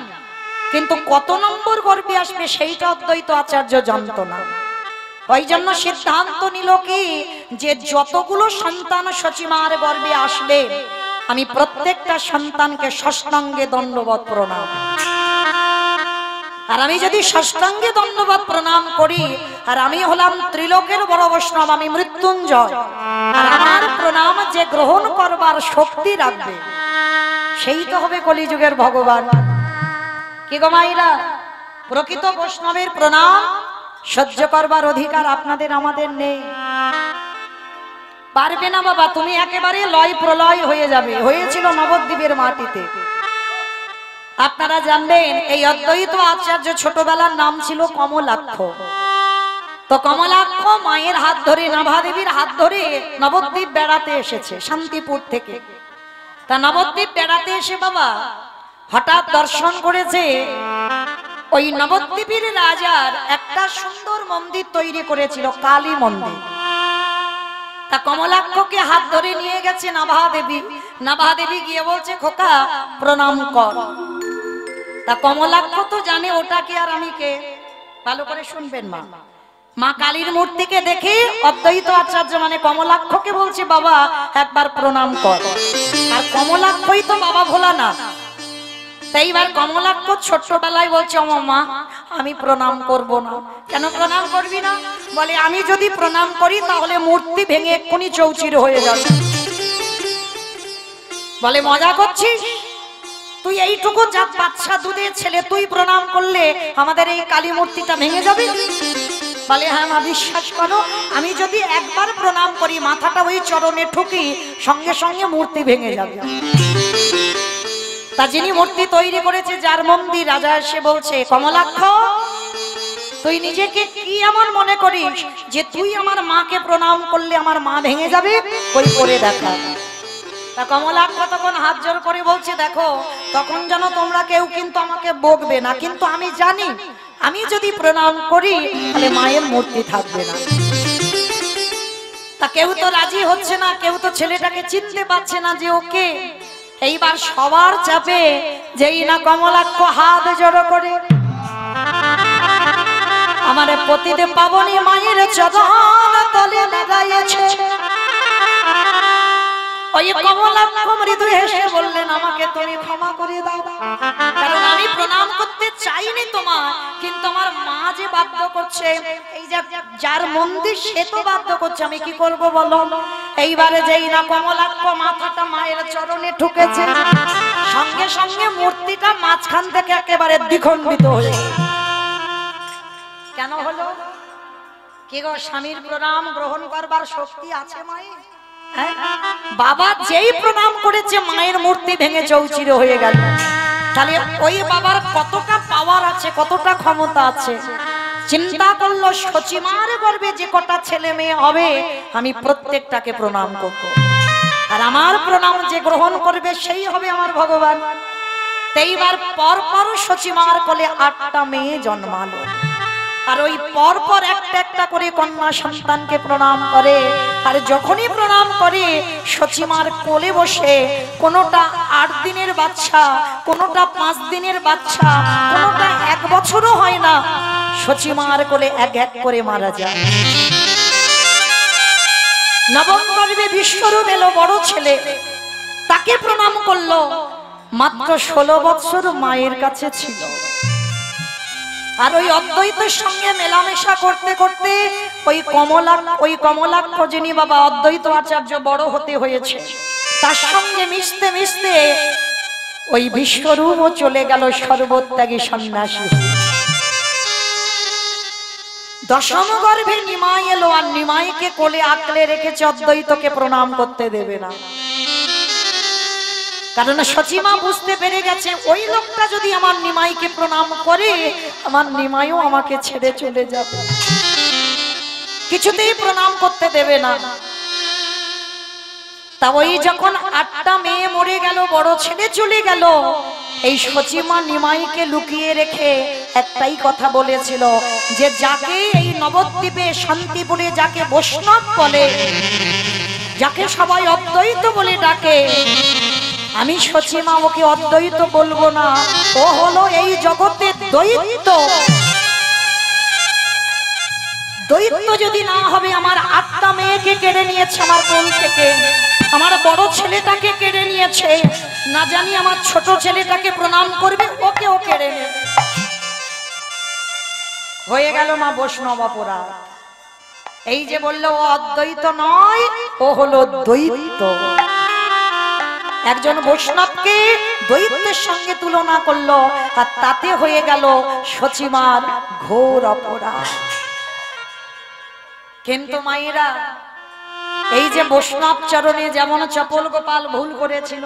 কিন্তু কত নম্বর গর্ভে আসবে সেইটা অদ্বৈত আচার্য জানত না। ওই জন্য সিদ্ধান্ত নিল কি, যে যতগুলো সন্তান সচিমার গর্ভে আসবে আমি প্রত্যেকটা সন্তানকে ষষ্ঠাঙ্গে দণ্ডবত প্রণাম, আর আমি যদি ষষ্ঠাঙ্গে দণ্ডবত প্রণাম করি, আর আমি হলাম ত্রিলোকের বড় বৈষ্ণব, আমি মৃত্যুঞ্জয়, আর আমার প্রণাম যে গ্রহণ করবার শক্তি রাখবে সেই তো হবে কলিযুগের ভগবান। কি গো মাইরা, প্রকৃত বৈষ্ণবের প্রণাম সহ্য করবার অধিকার আপনাদের আমাদের নেই। পারবে না বাবা, তুমি একেবারে লয় প্রলয় হয়ে যাবে। হয়েছিল নবদ্বীপের মাটিতে। আপনারা জানবেন এই অদ্বৈত আচার্য ছোটবেলার নাম ছিল কমলাক্ষ। তো কমলাক্ষ মায়ের হাত ধরে, নাভাদেবীর হাত ধরে নবদ্বীপ বেড়াতে এসেছে শান্তিপুর থেকে। তা নবদ্বীপ বেড়াতে এসে বাবা হঠাৎ দর্শন করেছে ওই নবদ্বীপের রাজার একটা সুন্দর মন্দির তৈরি করেছিল, কালী মন্দির। তা কমলাক্ষকে হাত ধরে নিয়ে গেছে নাভাদেবী। নাভাদেবী গিয়ে বলছে খোকা প্রণাম কর। তা কমলাক্ষ তো জানে ওটা কি আর আমি কে। ভালো করে শুনবেন মা। মা কালীর মূর্তিকে দেখে অদ্বৈত আচার্য মানে কমলাক্ষকে বলছে বাবা একবার প্রণাম কর। আর কমলাক্ষই তো বাবা ভোলানাথ। তাই এবার কমলাক্ষ ছোট্টবেলায় বলছে ও মা আমি প্রণাম করব না। কেন প্রণাম করবি না? বলে আমি যদি প্রণাম করি তাহলে মূর্তি ভেঙে এক্ষুনি চৌচির হয়ে যাবে। বলে মজা করছিস? তুই এইটুকু জাত বাচ্চা দুধের ছেলে, তুই প্রণাম করলে আমাদের এই কালী মূর্তিটা ভেঙে যাবে? বলে হ্যাঁ মা বিশ্বাস করো, আমি যদি একবার প্রণাম করি মাথাটা ওই চরণে ঠুকি সঙ্গে সঙ্গে মূর্তি ভেঙে যাবে। তা যিনি মূর্তি তৈরি করেছে যার মন্দির, রাজা এসে বলছে কমলাক্ষ তুই নিজেকে কি এমন মনে করিস যে তুই আমার মাকে প্রণাম করলে আমার মা ভেঙে যাবে? ওই করে দেখা। তা কমলাক্ষ তখন হাত জোর করে বলছে দেখো তখন যেন তোমরা কেউ কিন্তু আমাকে বকবে না, কিন্তু আমি জানি আমি যদি প্রণাম করি তাহলে মায়ের মূর্তি থাকবে না। তা কেউ তো রাজি হচ্ছে না, কেউ তো ছেলেটাকে চিনতে পারছে না যে ওকে। এইবার সবার চাপে যেই না কমলাক্ষ হাত জড়ো করে আমার পতিদেব পাবনী মায়ের চরণ তলে দাঁড়িয়েছে। ওই কমলাক্ষ মৃদু হেসে বললেন আমাকে তুমি ক্ষমা করে দাও, কারণ আমি প্রণাম করতে চাইনি তোমার, কিন্তু আমার মা যে বাধ্য করছে, এই যার মন্দির সে তো বাধ্য করছে, আমি কি করব বলো। এইবারে যেই না কমলাক্ষ মাথাটা মায়ের চরণে ঠুকেছে, সঙ্গে সঙ্গে মূর্তিটা মাঝখান থেকে একেবারে দ্বিখণ্ডিত হয়ে গেল। কেন হলো? কি গো স্বামীর প্রণাম গ্রহণ করবার শক্তি আছে মায়ের? বাবা যেই প্রণাম করেছে মায়ের মূর্তি ভেঙে চৌচির হয়ে গেল। তাহলে ওই বাবার কতটা পাওয়ার আছে, কতটা ক্ষমতা আছে। চিন্তা করলো সচিমার গর্ভে যে কটা ছেলে মেয়ে হবে আমি প্রত্যেকটাকে প্রণাম করব, আর আমার প্রণাম যে গ্রহণ করবে সেই হবে আমার ভগবান। এইবার পরপর সচিমার কোলে 8টা মেয়ে জন্মালো, আর ওই পরপর একটা একটা করে কন্যা সন্তানকে প্রণাম করে। আর যখনই প্রণাম করে সচিমার কোলে বসে কোনোটা 8 দিনের বাচ্চা, কোনোটা 5 দিনের বাচ্চা, কোনোটা 1 বছরও হয় না, সচিমার কোলে এক এক করে মারা যায়। নবম গর্ভে বিশ্বরূপ এলো বড় ছেলে, তাকে প্রণাম করলো। মাত্র 16 বছর মায়ের কাছে ছিল। আর ওই অদ্বৈতের সঙ্গে মেলামেশা করতে করতে ওই কমলাক্ষ যিনি বাবা অদ্বৈত আচার্য বড় হতে হয়েছে, তার সঙ্গে মিশতে মিশতে ওই বিশ্বরূপও চলে গেল সর্বত্যাগী সন্ন্যাসী। দশম গর্ভে নিমাই এলো, আর নিমাইকে কোলে আঁকলে রেখেছে, অদ্বৈতকে প্রণাম করতে দেবে না। কারণ সচিমা বুঝতে পেরে গেছে ওই লোকটা যদি আমার নিমাইকে প্রণাম করে আমার নিমাইও আমাকে ছেড়ে চলে যাবে, কিছুতেই প্রণাম করতে দেবে না। তা ওই যখন 8টা মেয়ে মরে গেল, বড় ছেলে চলে গেল, এই সচিমা নিমাইকে লুকিয়ে রেখে একটাই কথা বলেছিল যে যাকে এই নবদ্বীপে শান্তিপুরে যাকে বৈষ্ণব বলে, যাকে সবাই অদ্বৈত বলে ডাকে, আমি সচিমা ওকে অদ্বৈত বলবো না, ও হলো এই জগতের দ্বৈত। দ্বৈত যদি না হবে, আমার 8টা মেয়েকে কেড়ে নিয়েছে আমার কোল থেকে, আমার বড় ছেলেটাকে কেড়ে নিয়েছে, না জানি আমার ছোট ছেলেটাকে প্রণাম করবে, ওকেও কেড়ে নেবে। হয়ে গেল মা বৈষ্ণব অপরাধ। এই যে বললো ও অদ্বৈত নয়, ও হলো দ্বৈত। একজন বৈষ্ণবকে দ্বৈতের সঙ্গে তুলনা করলো, আর তাতে হয়ে গেল সচিমার ঘোর অপরাধ। কিন্তু মায়েরা এই যে বৈষ্ণব চরণে যেমন চপল গোপাল ভুল করেছিল,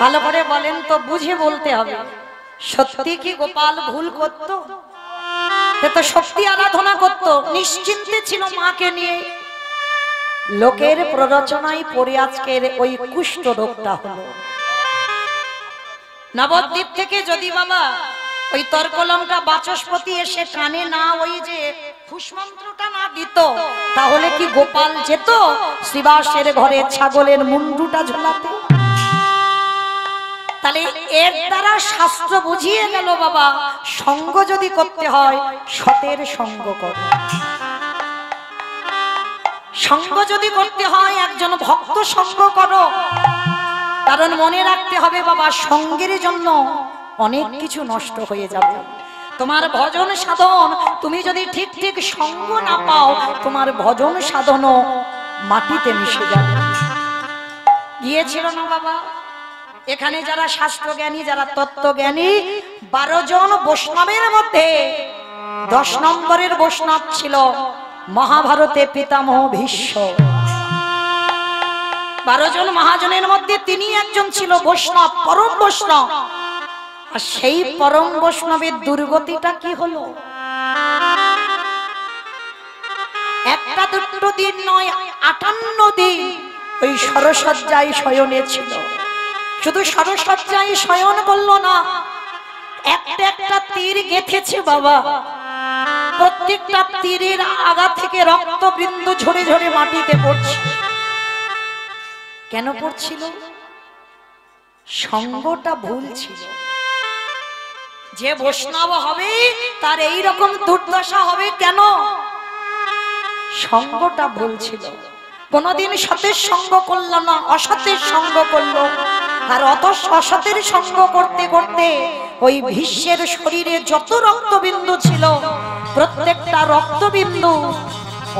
ভালো করে বলেন তো, বুঝে বলতে হবে, সত্যি কি গোপাল ভুল করতো? সে তো সত্যি আরাধনা করত, নিশ্চিন্তে ছিল মাকে নিয়ে। লোকের প্ররোচনায় পড়ে আজকের ওই কুষ্ঠ রোগটা হলো। নবদ্বীপ থেকে যদি বাবা ওই তর্কলঙ্কা বাচস্পতি এসে কানে না ওই যে ফুসমন্ত্রটা না দিত, তাহলে কি গোপাল যেত শ্রীবাসের ঘরে ছাগলের মুন্ডুটা ঝোলাতে? তাহলে এর দ্বারা শাস্ত্র বুঝিয়ে গেল বাবা, সঙ্গ যদি করতে হয় সতের সঙ্গ করো, সঙ্গ যদি করতে হয় একজন ভক্ত সঙ্গ করো। কারণ মনে রাখতে হবে বাবা, সঙ্গের জন্য অনেক কিছু নষ্ট হয়ে যাবে। তোমার ভজন সাধন তুমি যদি ঠিক ঠিক সঙ্গ না পাও, তোমার ভজন সাধনও মাটিতে মিশে যাবে। গিয়েছিল না বাবা, এখানে যারা শাস্ত্রজ্ঞানী, যারা তত্ত্বজ্ঞানী, 12 জন বৈষ্ণবের মধ্যে 10 নম্বরের বৈষ্ণব ছিল মহাভারতে পিতামহ ভীষ্ম। 12 জন মহাজনের মধ্যে তিনি একজন ছিল বৈষ্ণব, পরম বৈষ্ণব। আর সেই পরম বৈষ্ণবের দুর্গতিটা কি হলো? একটা দুটো দিন নয়, 58 দিন ওই সরসজ্জায় শয়নে ছিল। শুধু সরসজ্জায় শয়ন করলো না, একটা একটা তীর গেঁথেছে বাবা। প্রত্যেকটা তীরের আগা থেকে রক্তবিন্দু ঝরে ঝরে মাটিতে পড়ছে। কেন পড়ছিল? সঙ্গটা ভুল ছিল। যে বৈষ্ণব হবে তার এই রকম দুর্দশা হবে কেন? সঙ্গটা ভুল ছিল। কোনদিন সতের সঙ্গ করল না, অসতের সঙ্গ করলো। আর অসতের সঙ্গ করতে করতে ওই ভীষ্মের শরীরে যত রক্তবিন্দু ছিল, প্রত্যেকটা রক্তবিন্দু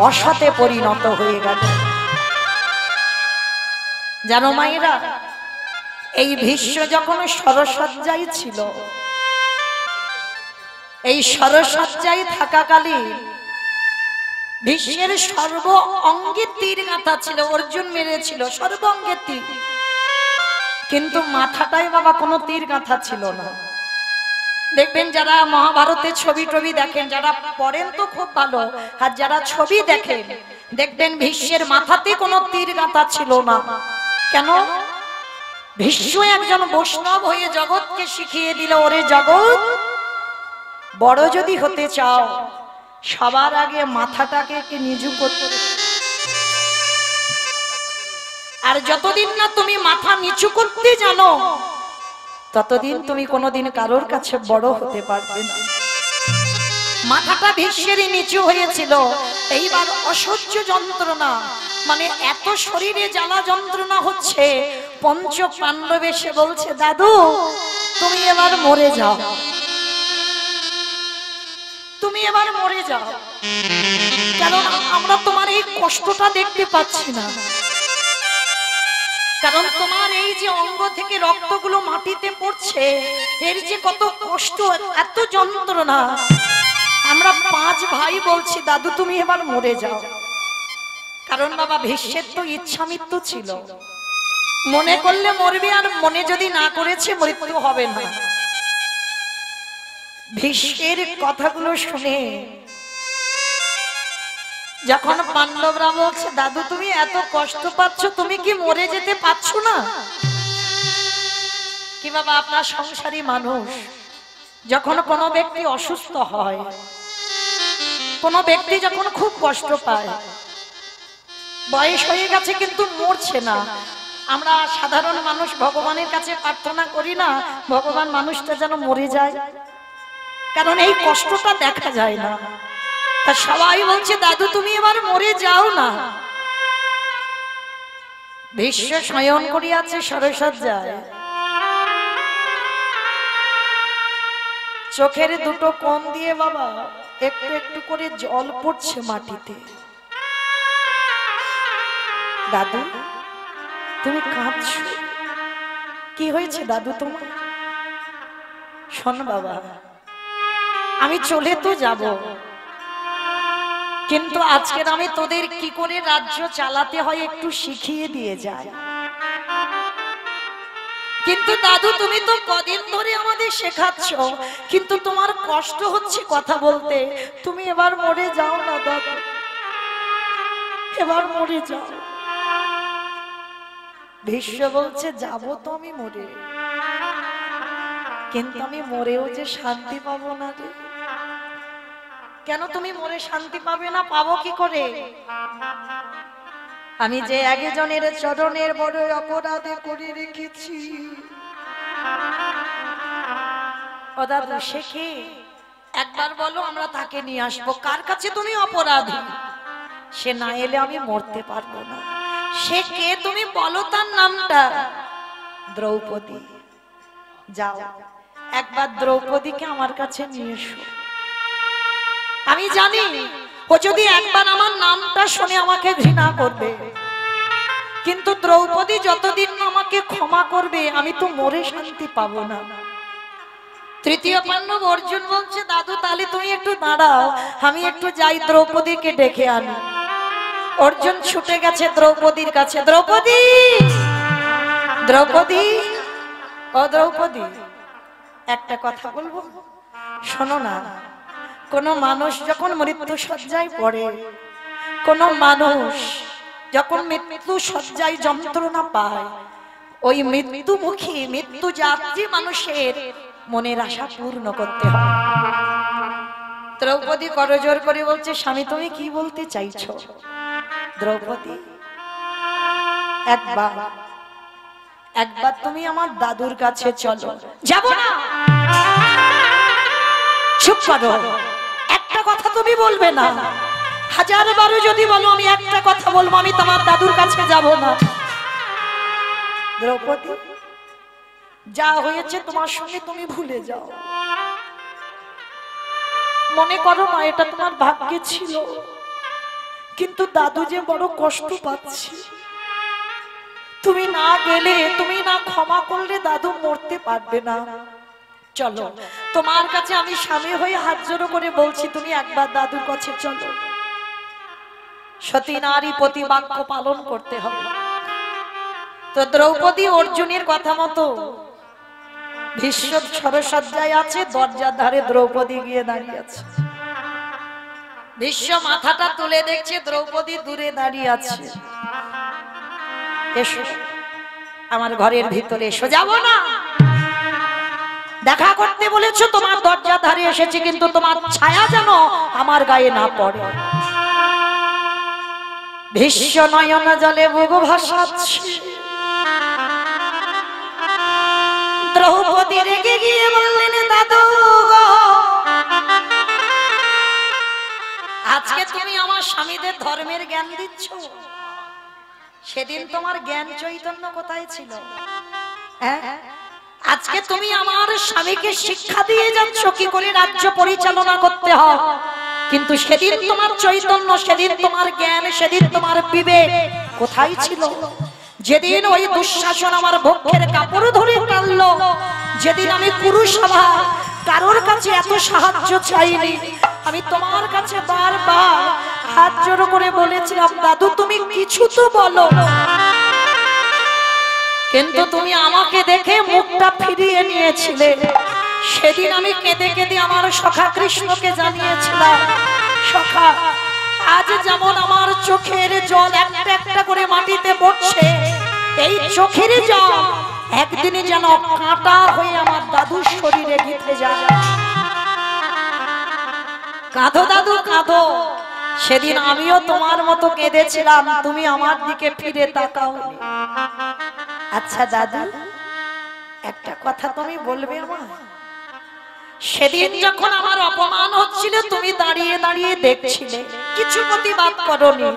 অসতে পরিণত হয়ে গেল। জানো মায়েরা, এই ভীষ্ম যখন সরসজ্জায় ছিল, এই সরসজ্জায় থাকাকালীন ভীষ্মের সর্ব অঙ্গে তীর গাঁথা ছিল, অর্জুন মেরেছিল সর্ব অঙ্গে তীর, কিন্তু মাথাটায় বাবা কোনো তীর গাঁথা ছিল না। দেখবেন যারা মহাভারতের ছবি টবি দেখেন, যারা পড়েন তো খুব ভালো, আর যারা ছবি দেখেন দেখবেন ভীষ্মের মাথাতে কোনো তীর গাঁথা ছিল না। কেন? ভীষ্ম একজন বৈষ্ণব হয়ে জগৎকে শিখিয়ে দিল, ওরে জগৎ, বড় যদি হতে চাও সবার আগে মাথাটাকে নিচু করতে, আর যতদিন না তুমি মাথা নিচু করতে জানো ততদিন তুমি কোনোদিন কারোর কাছে বড় হতে পারবে না। মাথাটা ভীষ্মেরই নিচু হয়েছিল। এইবার অসহ্য যন্ত্রণা, মানে এত শরীরে জ্বালা যন্ত্রণা হচ্ছে, পঞ্চ পাণ্ডব এসে বলছে, দাদু তুমি এবার মরে যাও, তুমি এবার মরে যাও, কারণ আমরা তোমার এই কষ্টটা দেখতে পাচ্ছি না। কারণ তোমার এই যে অঙ্গ থেকে রক্তগুলো মাটিতে পড়ছে, এর যে কত কষ্ট, এত যন্ত্রণা, আমরা 5 ভাই বলছি দাদু তুমি এবার মরে যাও। কারণ বাবা ভীষ্মের তো ইচ্ছা মৃত্যু ছিল, মনে করলে মরবে, আর মনে যদি না করেছে মৃত্যু হবে না। ভীষ্মের কথাগুলো শুনে যখন পাণ্ডবরা বলছে, দাদু তুমি এত কষ্ট পাচ্ছ, তুমি কি মরে যেতে পারছো না? কি বাবা, আপনার সংসারী মানুষ, যখন কোনো ব্যক্তি অসুস্থ হয়, কোনো ব্যক্তি যখন খুব কষ্ট পায়, বয়স হয়ে গেছে কিন্তু মরছে না, আমরা সাধারণ মানুষ ভগবানের কাছে প্রার্থনা করি না ভগবান মানুষটা যেন মরে যায়, কারণ এই কষ্টটা দেখা যায় না। তা সবাই বলছে দাদু তুমি এবার মরে যাও না। ভীষ্ম শয়ন করিয়াছে সরসজ্জায়, চোখের দুটো কোণ দিয়ে বাবা একটু একটু করে জল পড়ছে মাটিতে। দাদু তুমি কাঁদছো, কি হয়েছে দাদু তোমার? শোন বাবা, আমি চলে তো যাব, কিন্তু আজকের আমি তোদের কি করে রাজ্য চালাতে হয় একটু শিখিয়ে দিয়ে যাই। কিন্তু দাদু তুমি তো কদিন ধরে আমাদের শেখাচ্ছ, কিন্তু তোমার কষ্ট হচ্ছে কথা বলতে। তুমি এবার মরে যাও না দাদু, এবার মরে যাও। ভীষ্ম বলছে যাব তো আমি মরে, কিন্তু আমি মরেও যে শান্তি পাবো না রে। কেন তুমি মরে শান্তি পাবে না? পাবো কি করে? আমি যে একজনের চরণের বড় অপরাধ করে রেখেছি। ও দাদু সে কে? একবার বলো, আমরা তাকে নিয়ে আসবো। কার কাছে তুমি অপরাধী? সে না এলে আমি মরতে পারবো না। সে কে তুমি বলো, তার নামটা? দ্রৌপদী। যাও একবার দ্রৌপদীকে আমার কাছে নিয়ে এসো। আমি জানি ও যদি একবার আমার নামটা শুনে আমাকে ঘৃণা করবে, কিন্তু দ্রৌপদী যতদিন আমাকে ক্ষমা করবে আমি তো মরে শান্তি পাবো না। তৃতীয় পাণ্ডব অর্জুন বলছে দাদু তাহলে তুমি একটু দাঁড়াও, আমি একটু যাই দ্রৌপদীকে ডেকে আনি। অর্জুন ছুটে গেছে দ্রৌপদীর কাছে। দ্রৌপদী, দ্রৌপদী, ও দ্রৌপদী, একটা কথা বলবো, শোনো না। কোন মানুষ যখন মৃত্যু শয্যায় পড়ে, কোন মানুষ যখন মৃত্যু শয্যায় যন্ত্রণা পায়, ওই মৃত্যুমুখী মৃত্যু যাত্রী মানুষের মনের আশা পূর্ণ করতে হয়। দ্রৌপদী করজোর করে বলছে স্বামী তুমি কি বলতে চাইছো? দ্রৌপদী একবার একবার তুমি আমার দাদুর কাছে চলো। যাব না। চুপ করো, একটা কথা তুমি বলবে না। হাজার বারো যদি বলো আমি একটা কথা বলবো, আমি তোমার দাদুর কাছে যাব না। দ্রৌপদী যা হয়েছে তোমার সঙ্গে তুমি ভুলে যাও। মনে করো না এটা তোমার ভাগ্যে ছিল, কিন্তু দাদু যে বড় কষ্ট পাচ্ছে। তুমি না গেলে, তুমি না ক্ষমা করলে দাদু মরতে পারবে না। চলো তোমার কাছে আমি স্বামী হয়ে হাত জোড়ো করে বলছি তুমি একবার দাদুর কাছে চলো। সতী নারী প্রতিবাক্য পালন করতে হবে। তো দ্রৌপদী অর্জুনের কথা মতো ভীষ্ম সরসজ্জায় আছে, দরজার ধারে দ্রৌপদী গিয়ে দাঁড়িয়ে আছে। ভীষ্ম মাথাটা তুলে দেখছে দ্রৌপদী দূরে দাঁড়িয়ে আছে। এসো আমার ঘরের ভিতরে এসো। যাব না। দেখা করতে বলেছো, তোমার দরজা ধারে এসেছি, কিন্তু তোমার ছায়া যেন আমার গায়ে না পড়ে। ভীষ্ম নয়ন জলে বুক ভাসাচ্ছে। দ্রৌপদী রেগে গিয়ে বললেন দাদু আজকে তুমি আমার স্বামীদের ধর্মের জ্ঞান দিচ্ছ, সেদিন তোমার জ্ঞান চৈতন্য কোথায় ছিল? হ্যাঁ, আজকে তুমি আমার স্বামীকে শিক্ষা দিয়ে যাচ্ছ কি করে রাজ্য পরিচালনা করতে হয়, কিন্তু সেদিন তোমার চৈতন্য, সেদিন তোমার জ্ঞান, সেদিন তোমার বিবেক কোথায় ছিল? যেদিন ওই দুঃশাসন আমার বক্ষের কাপড় ধরে টানলো, যেদিন আমি কুরুসভা কারোর কাছে এত সাহায্য চাইনি, আমি তোমার কাছে বারবার হাত জোড়ো করে বলেছিলাম দাদু তুমি কিছু তো বলো, কিন্তু তুমি আমাকে দেখে মুখটা ফিরিয়ে নিয়েছিলে। সেদিন আমি কেঁদে কেঁদে আমার সখা কৃষ্ণকে জানিয়েছিলাম, সখা আজ যেমন আমার চোখের জল একটা একটা করে মাটিতে পড়ছে, এই চোখের জল একদিনে যেন কাঁটা হয়ে আমার দাদুর শরীরে গেঁথে যায়। কাঁদো দাদু কাঁদো। সেদিন আমিও তোমার মতো কেঁদেছিলাম, তুমি আমার দিকে ফিরে তাকাও। আচ্ছা দাদু একটা কথা তুমি বলবে আমার? সেদিন যখন আমার অপমান হচ্ছিল তুমি দাঁড়িয়ে দাঁড়িয়ে দেখছিলে, কিছু প্রতিবাদ করোনি,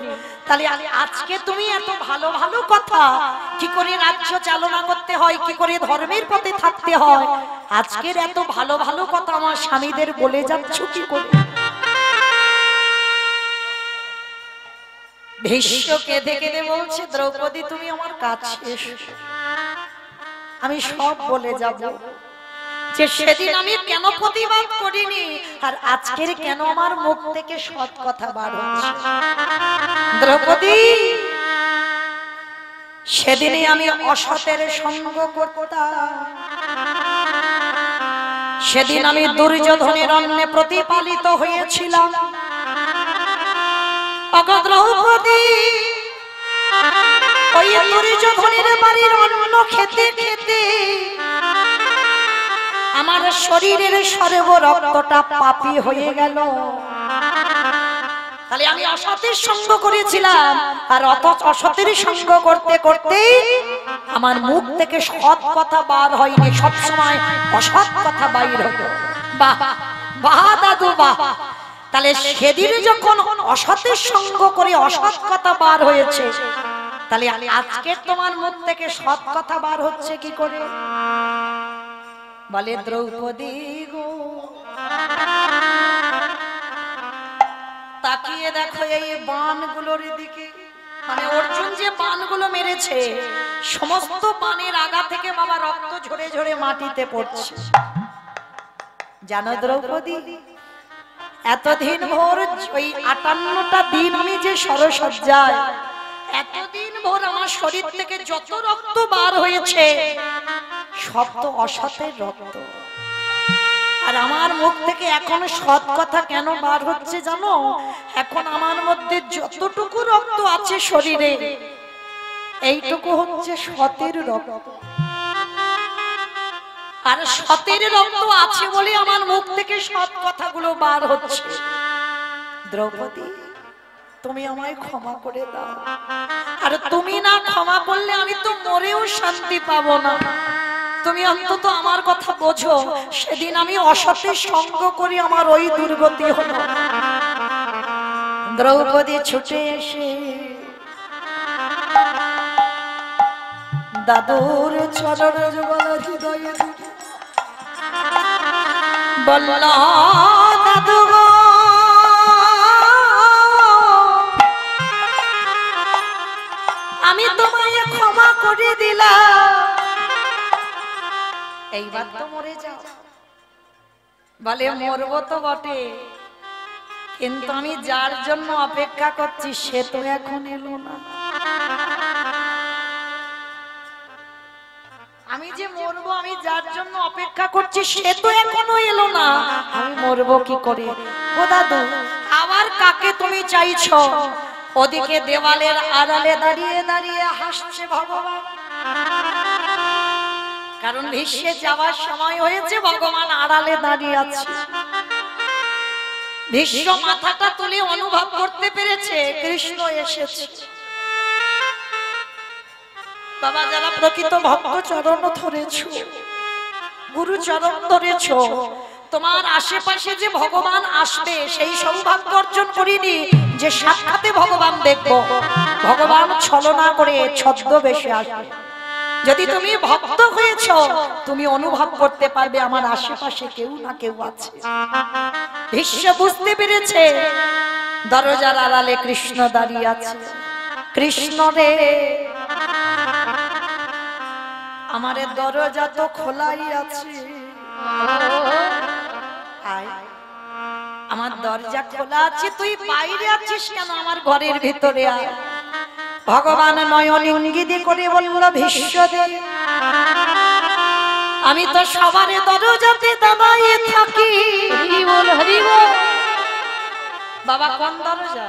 তাহলে আজকে তুমি এত ভালো ভালো কথা কি করে রাজ্য চালনা করতে হয়, কি করে ধর্মের পথে থাকতে হয়, আজকের এত ভালো ভালো কথা আমার স্বামীদের বলে যাচ্ছ কি করে? ভীষ্ম কেঁদে কেঁদে বলছে দ্রৌপদী তুমি আমার কাছে এসো, আমি সব বলে যাব, যে সেদিন আমি কেন প্রতিবাদ করিনি আর আজকের কেন আমার মুখ থেকে সৎ কথা বার হচ্ছে। দ্রৌপদী, সেদিনে আমি অসতের সঙ্গ করতাম, সেদিন আমি দুর্যোধনের অন্নে প্রতিপালিত হয়েছিলাম। দ্রৌপদী, ওই দুর্যোধনের বাড়ির অন্ন খেতে খেতে আমার শরীরের সর্ব রক্তটা পাপী হয়ে গেল। তাহলে আমি অসতের সঙ্গ করেছিলাম, আর অসতের সঙ্গ করতে করতে আমার মুখ থেকে সৎ কথা বার হয়নি, সবসময় অসৎ কথা বাইর হতো। বাহ বাহ দাদু বাহ। তাহলে সেদিন যখন অসতের সঙ্গ করে অসৎ কথা বার হয়েছে, তাহলে আজকে তোমার মুখ থেকে সৎ কথা বার হচ্ছে কি করে? বলে দ্রৌপদী গো, তাকিয়ে দেখো এই বাণগুলোর দিকে। মানে অর্জুন যে বাণগুলো মেরেছে, সমস্ত বাণের আগা থেকে বাবা রক্ত ঝরে ঝরে মাটিতে পড়ছে। জানো দ্রৌপদী, এতদিন ভোর ওই 58টা দিন আমি যে সরসজ্জায়, এতদিন ভোর আমার শরীর থেকে যত রক্ত বার হয়েছে সব তো অসতের রক্ত। আর আমার মুখ থেকে এখন সৎ কথা কেন বার হচ্ছে জানো? এখন আমার মধ্যে যতটুকু রক্ত আছে শরীরে, এইটুকু হচ্ছে সতের রক্ত। আর সতের রক্ত আছে বলে আমার মুখ থেকে সৎ কথাগুলো বার হচ্ছে। দ্রৌপদী, তুমি আমায় ক্ষমা করে দাও। আর তুমি না ক্ষমা করলে আমি তো মরেও শান্তি পাবো না। তুমি অন্তত আমার কথা বোঝো, সেদিন আমি অসতের সঙ্গ করি আমার ওই দুর্গতি হলো। দ্রৌপদী ছুটে এসে দাদুর চরণ যুগল হৃদয়ে বলল, দাদু গো, আমি তোমায় ক্ষমা করে দিলাম, এইবার তো মরে যাও। বলে মরবো তো বটে, কিন্তু আমি যার জন্য অপেক্ষা করছি সে তো এখন এলো না। আমি যে মরবো, আমি যার জন্য অপেক্ষা করছি সে তো এখনো এলো না, আমি মরবো কি করে? ও দাদু, আবার কাকে তুমি চাইছো? ওদিকে দেওয়ালের আড়ালে দাঁড়িয়ে দাঁড়িয়ে হাসছে ভগবান। কারণ ভীষ্মে যাওয়ার সময় হয়েছে, ভগবান আড়ালে দাঁড়িয়ে আছে। ভীষ্ম মাথাটা তুলে অনুভব করতে পেরেছে কৃষ্ণ এসেছে। বাবা, যারা প্রকৃত ভক্ত চরণ ধরেছ, গুরু চরণ ধরেছ, তোমার আশেপাশে যে ভগবান আসবে সেই সৌভাগ্য অর্জন করিনি যে সাক্ষাতে ভগবান দেখব। ভগবান ছলনা করে ছদ্মবেশে আসবে। যদি তুমি ভক্ত হয়েছ, তুমি অনুভব করতে পারবে আমার আশেপাশে কেউ না কেউ আছে। ভীষ্ম বুঝতে পেরেছে দরজার আড়ালে কৃষ্ণ দাঁড়িয়ে আছে। কৃষ্ণ রে, আমার দরজা তো খোলাই আছে, আয়, আমার দরজা খোলা আছে, তুই বাইরে আছিস কেন? আমার ঘরের ভিতরে আয়। ভগবান নয়ন ইঙ্গিত করে বলল, ভীষ্ম দে, আমি তো সবার দরজাতে দাঁড়িয়ে থাকি। বাবা, কোন দরজা?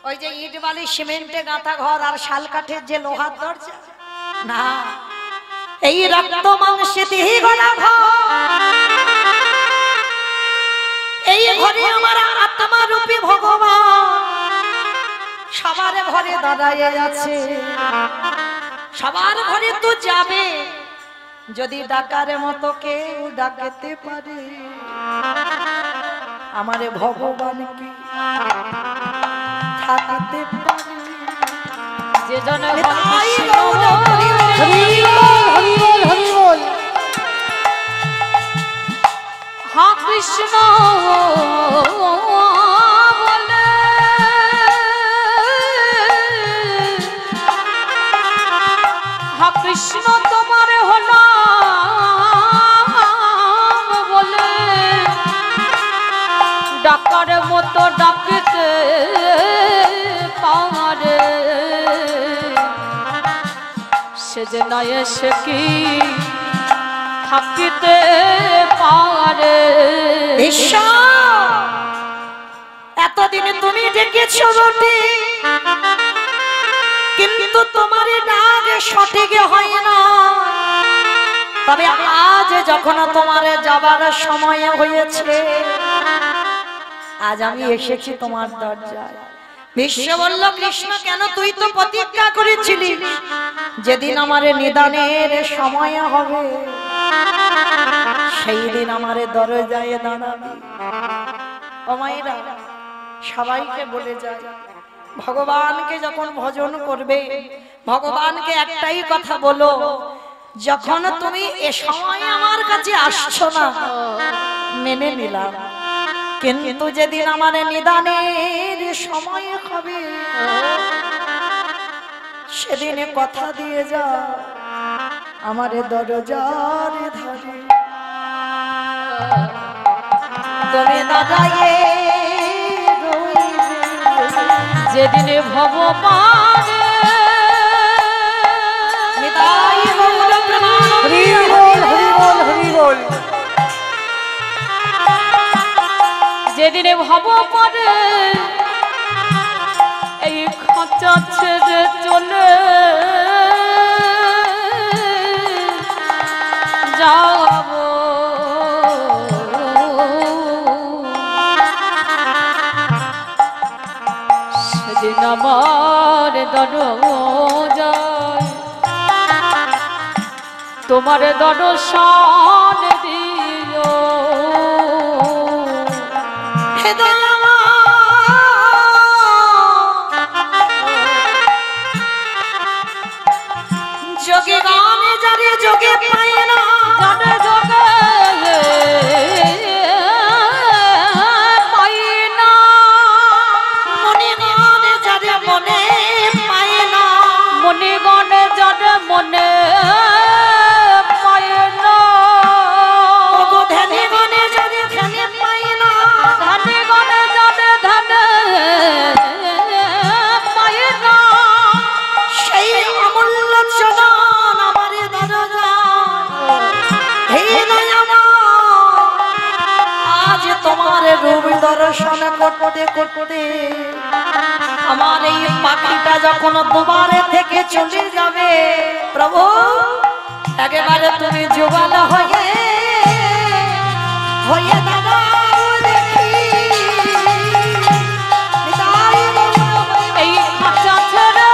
ওই যে ইট বালি সিমেন্টে গাঁথা ঘর আর শাল কাঠের যে লোহার দরজা না, এই রক্ত মাংসে দেহে গড়া ঘর। এই ঘরে আমার আত্মা রূপী ভগবান সবার ঘরে দাঁড়ায় আছে। সবার ঘরে তো যাবে, যদি ডাকার মতো কেউ ডাকতে পারে আমারে ভগবান কি থাকতে পারে? যে জন হা কৃষ্ণ বলে, হা কৃষ্ণ তোমার হলো যে না এসে কি থাকিতে পারে। বিশ্ব এতদিনে তুমি ডেকেছো বটে, কিন্তু তোমার ডাক সঠিক হয় না। তবে আজ যখন তোমার যাবার সময় হয়েছে, আজ আমি এসেছি তোমার দরজায়। বিশ্ব বলল, কৃষ্ণ কেন? তুই তো প্রতিজ্ঞা করেছিলি যেদিন আমার নিদানের সময় হবে সেই দিন আমার দরজায় দাঁড়াবি। ও মায়েরা, সবাইকে বলে যায়, ভগবানকে যখন ভজন করবে, ভগবানকে একটাই কথা বলো, যখন তুমি এ সময় আমার কাছে আসছো না মেনে নিলাম, কিন্তু যেদিন আমার নিদানের সময় হবে সেদিন কথা দিয়ে যা আমার দরজার ধারে তুমি দাঁড়ায়ে রইবে। যেদিন ভগবান নিতাই গৌর প্রণাম। হরি বল হরি বল হরি বল। যেদিন ভগবান এই খাঁচা ছেড়ে চলে যাব, সেদিন আমার দরজায় তোমার দর্শন দিও। হে দয়াময়, যোগে গানে যারে যোগে পায় না, জানে যোগে পাই না, মনে গানে যারে মনে পায় না, মনে গণে যারে মনে পাই না, ওগো ধ্যানে গানে যারে ধ্যানে পায় না, ধানে গণে যারে ধানে পাই না, সেই অমূল্য চরণ আমার দরজায়। হে দয়াময়, আজ তোমার রূপ দর্শন করতে করতে আমার এই পাখিটা যখন দুবারে থেকে চলে যাবে, প্রভু একেবারে তুমি যুগল হয়ে হয়ে দাঁড়াও দেখি। নিতাই গৌর এই খাঁচা ছেড়ে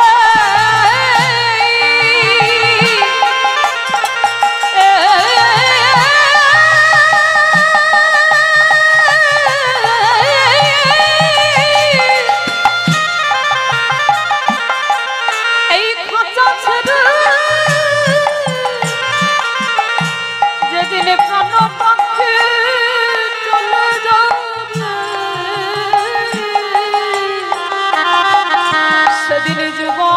এই খাঁচা ছেড়ে যেদিন প্রাণ পাখি চলে যাবে, সেদিন যুগল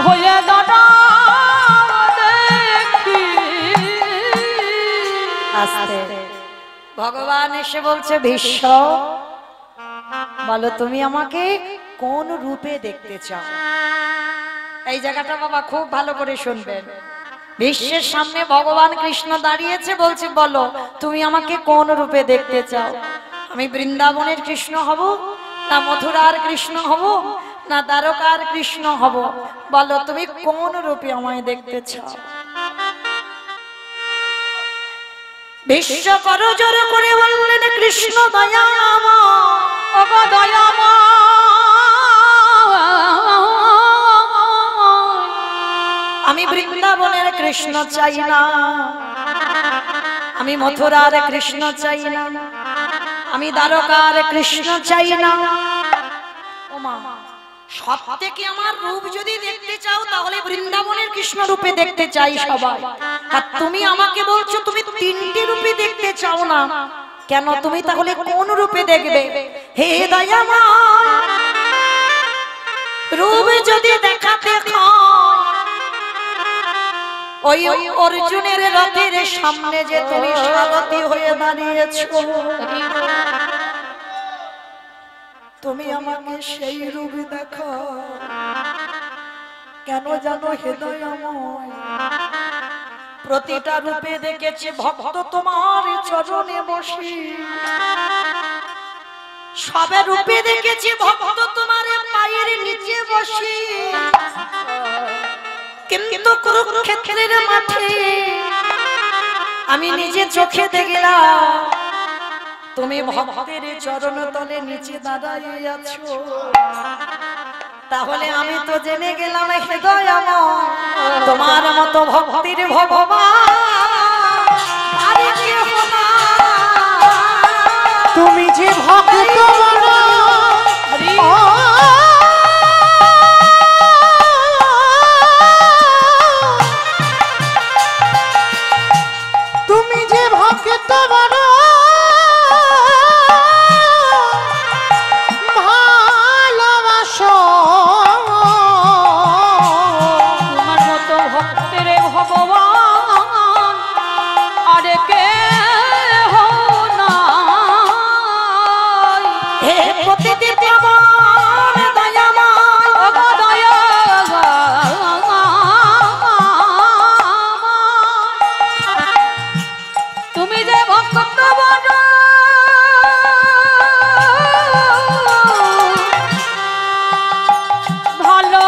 হয়ে দাঁড়াও দেখি। আস্তে ভগবান এসে বলছে, ভীষ্ম বলো তুমি আমাকে কোন রূপে দেখতে চাও? এই জায়গাটা বাবা খুব ভালো করে শুনবেন। বিশ্বের সামনে ভগবান কৃষ্ণ দাঁড়িয়েছে, বলছে বলো তুমি আমাকে কোন রূপে দেখতে চাও? আমি বৃন্দাবনের কৃষ্ণ হব, না মথুরার কৃষ্ণ হব, না দ্বারকার কৃষ্ণ হব? বলো তুমি কোন রূপে আমায় দেখতে চাও? বিশ্ব করজোর করে বললেন, কৃষ্ণ দয়াময়, ওগো দয়াময়, আমি বৃন্দাবনের কৃষ্ণ চাই না, আমি মথুরার কৃষ্ণ চাই না, আমি দ্বারকার কৃষ্ণ চাই না। ও মা, সব থেকে আমার রূপ যদি দেখতে চাও তাহলে বৃন্দাবনের কৃষ্ণ রূপে দেখতে চাই সবাই। আর তুমি আমাকে বলছো তুমি তিনটি রূপে দেখতে চাও না, কেন? তুমি তাহলে কোন রূপে দেখবে? হে দয়াময়, রূপ যদি দেখাতে ওই অর্জুনের রথের সামনে যে তুমি সারথি হয়ে দাঁড়িয়েছো, তুমি আমাকে সেই রূপ দেখো কেন জানো হৃদয়ময় প্রতিটা রূপে দেখেছি ভক্ত তোমার চরণে বসি সবে রূপে দেখেছি ভক্ত তোমার পায়ের নিচে বসি কিন্তু কুরুক্ষেত্রের মাঠে আমি নিজে চোখে দেখলাম তুমি ভক্তের চরণ তলে নিচে দাঁড়াই আছো তাহলে আমি তো জেনে গেলাম হৃদয়ময় তোমার মতো ভক্তির ভগবান আরে কেহ না তুমি যে ভক্ত তুমি যে ভক্ত বড় ভালোবাসো তোমার মতো ভক্তের ভগবান আরে কে না হে প্রতিদিন আমার দয়াময় ওগো দয়া তুমি যে ভক্ত বড় ভালো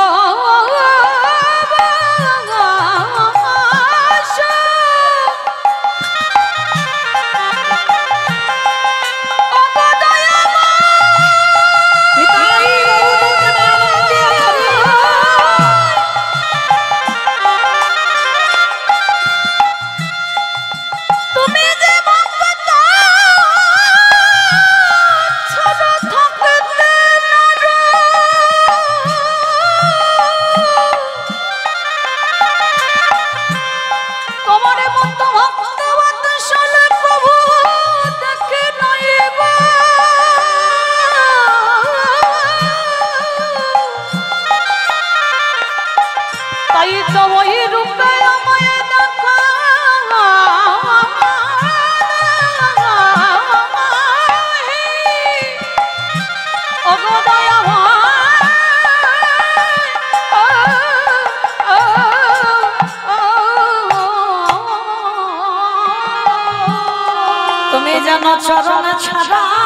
তাই তো ওই রূপে আমায় দেখা ওগো তুমি যেন চরণ ছাড়া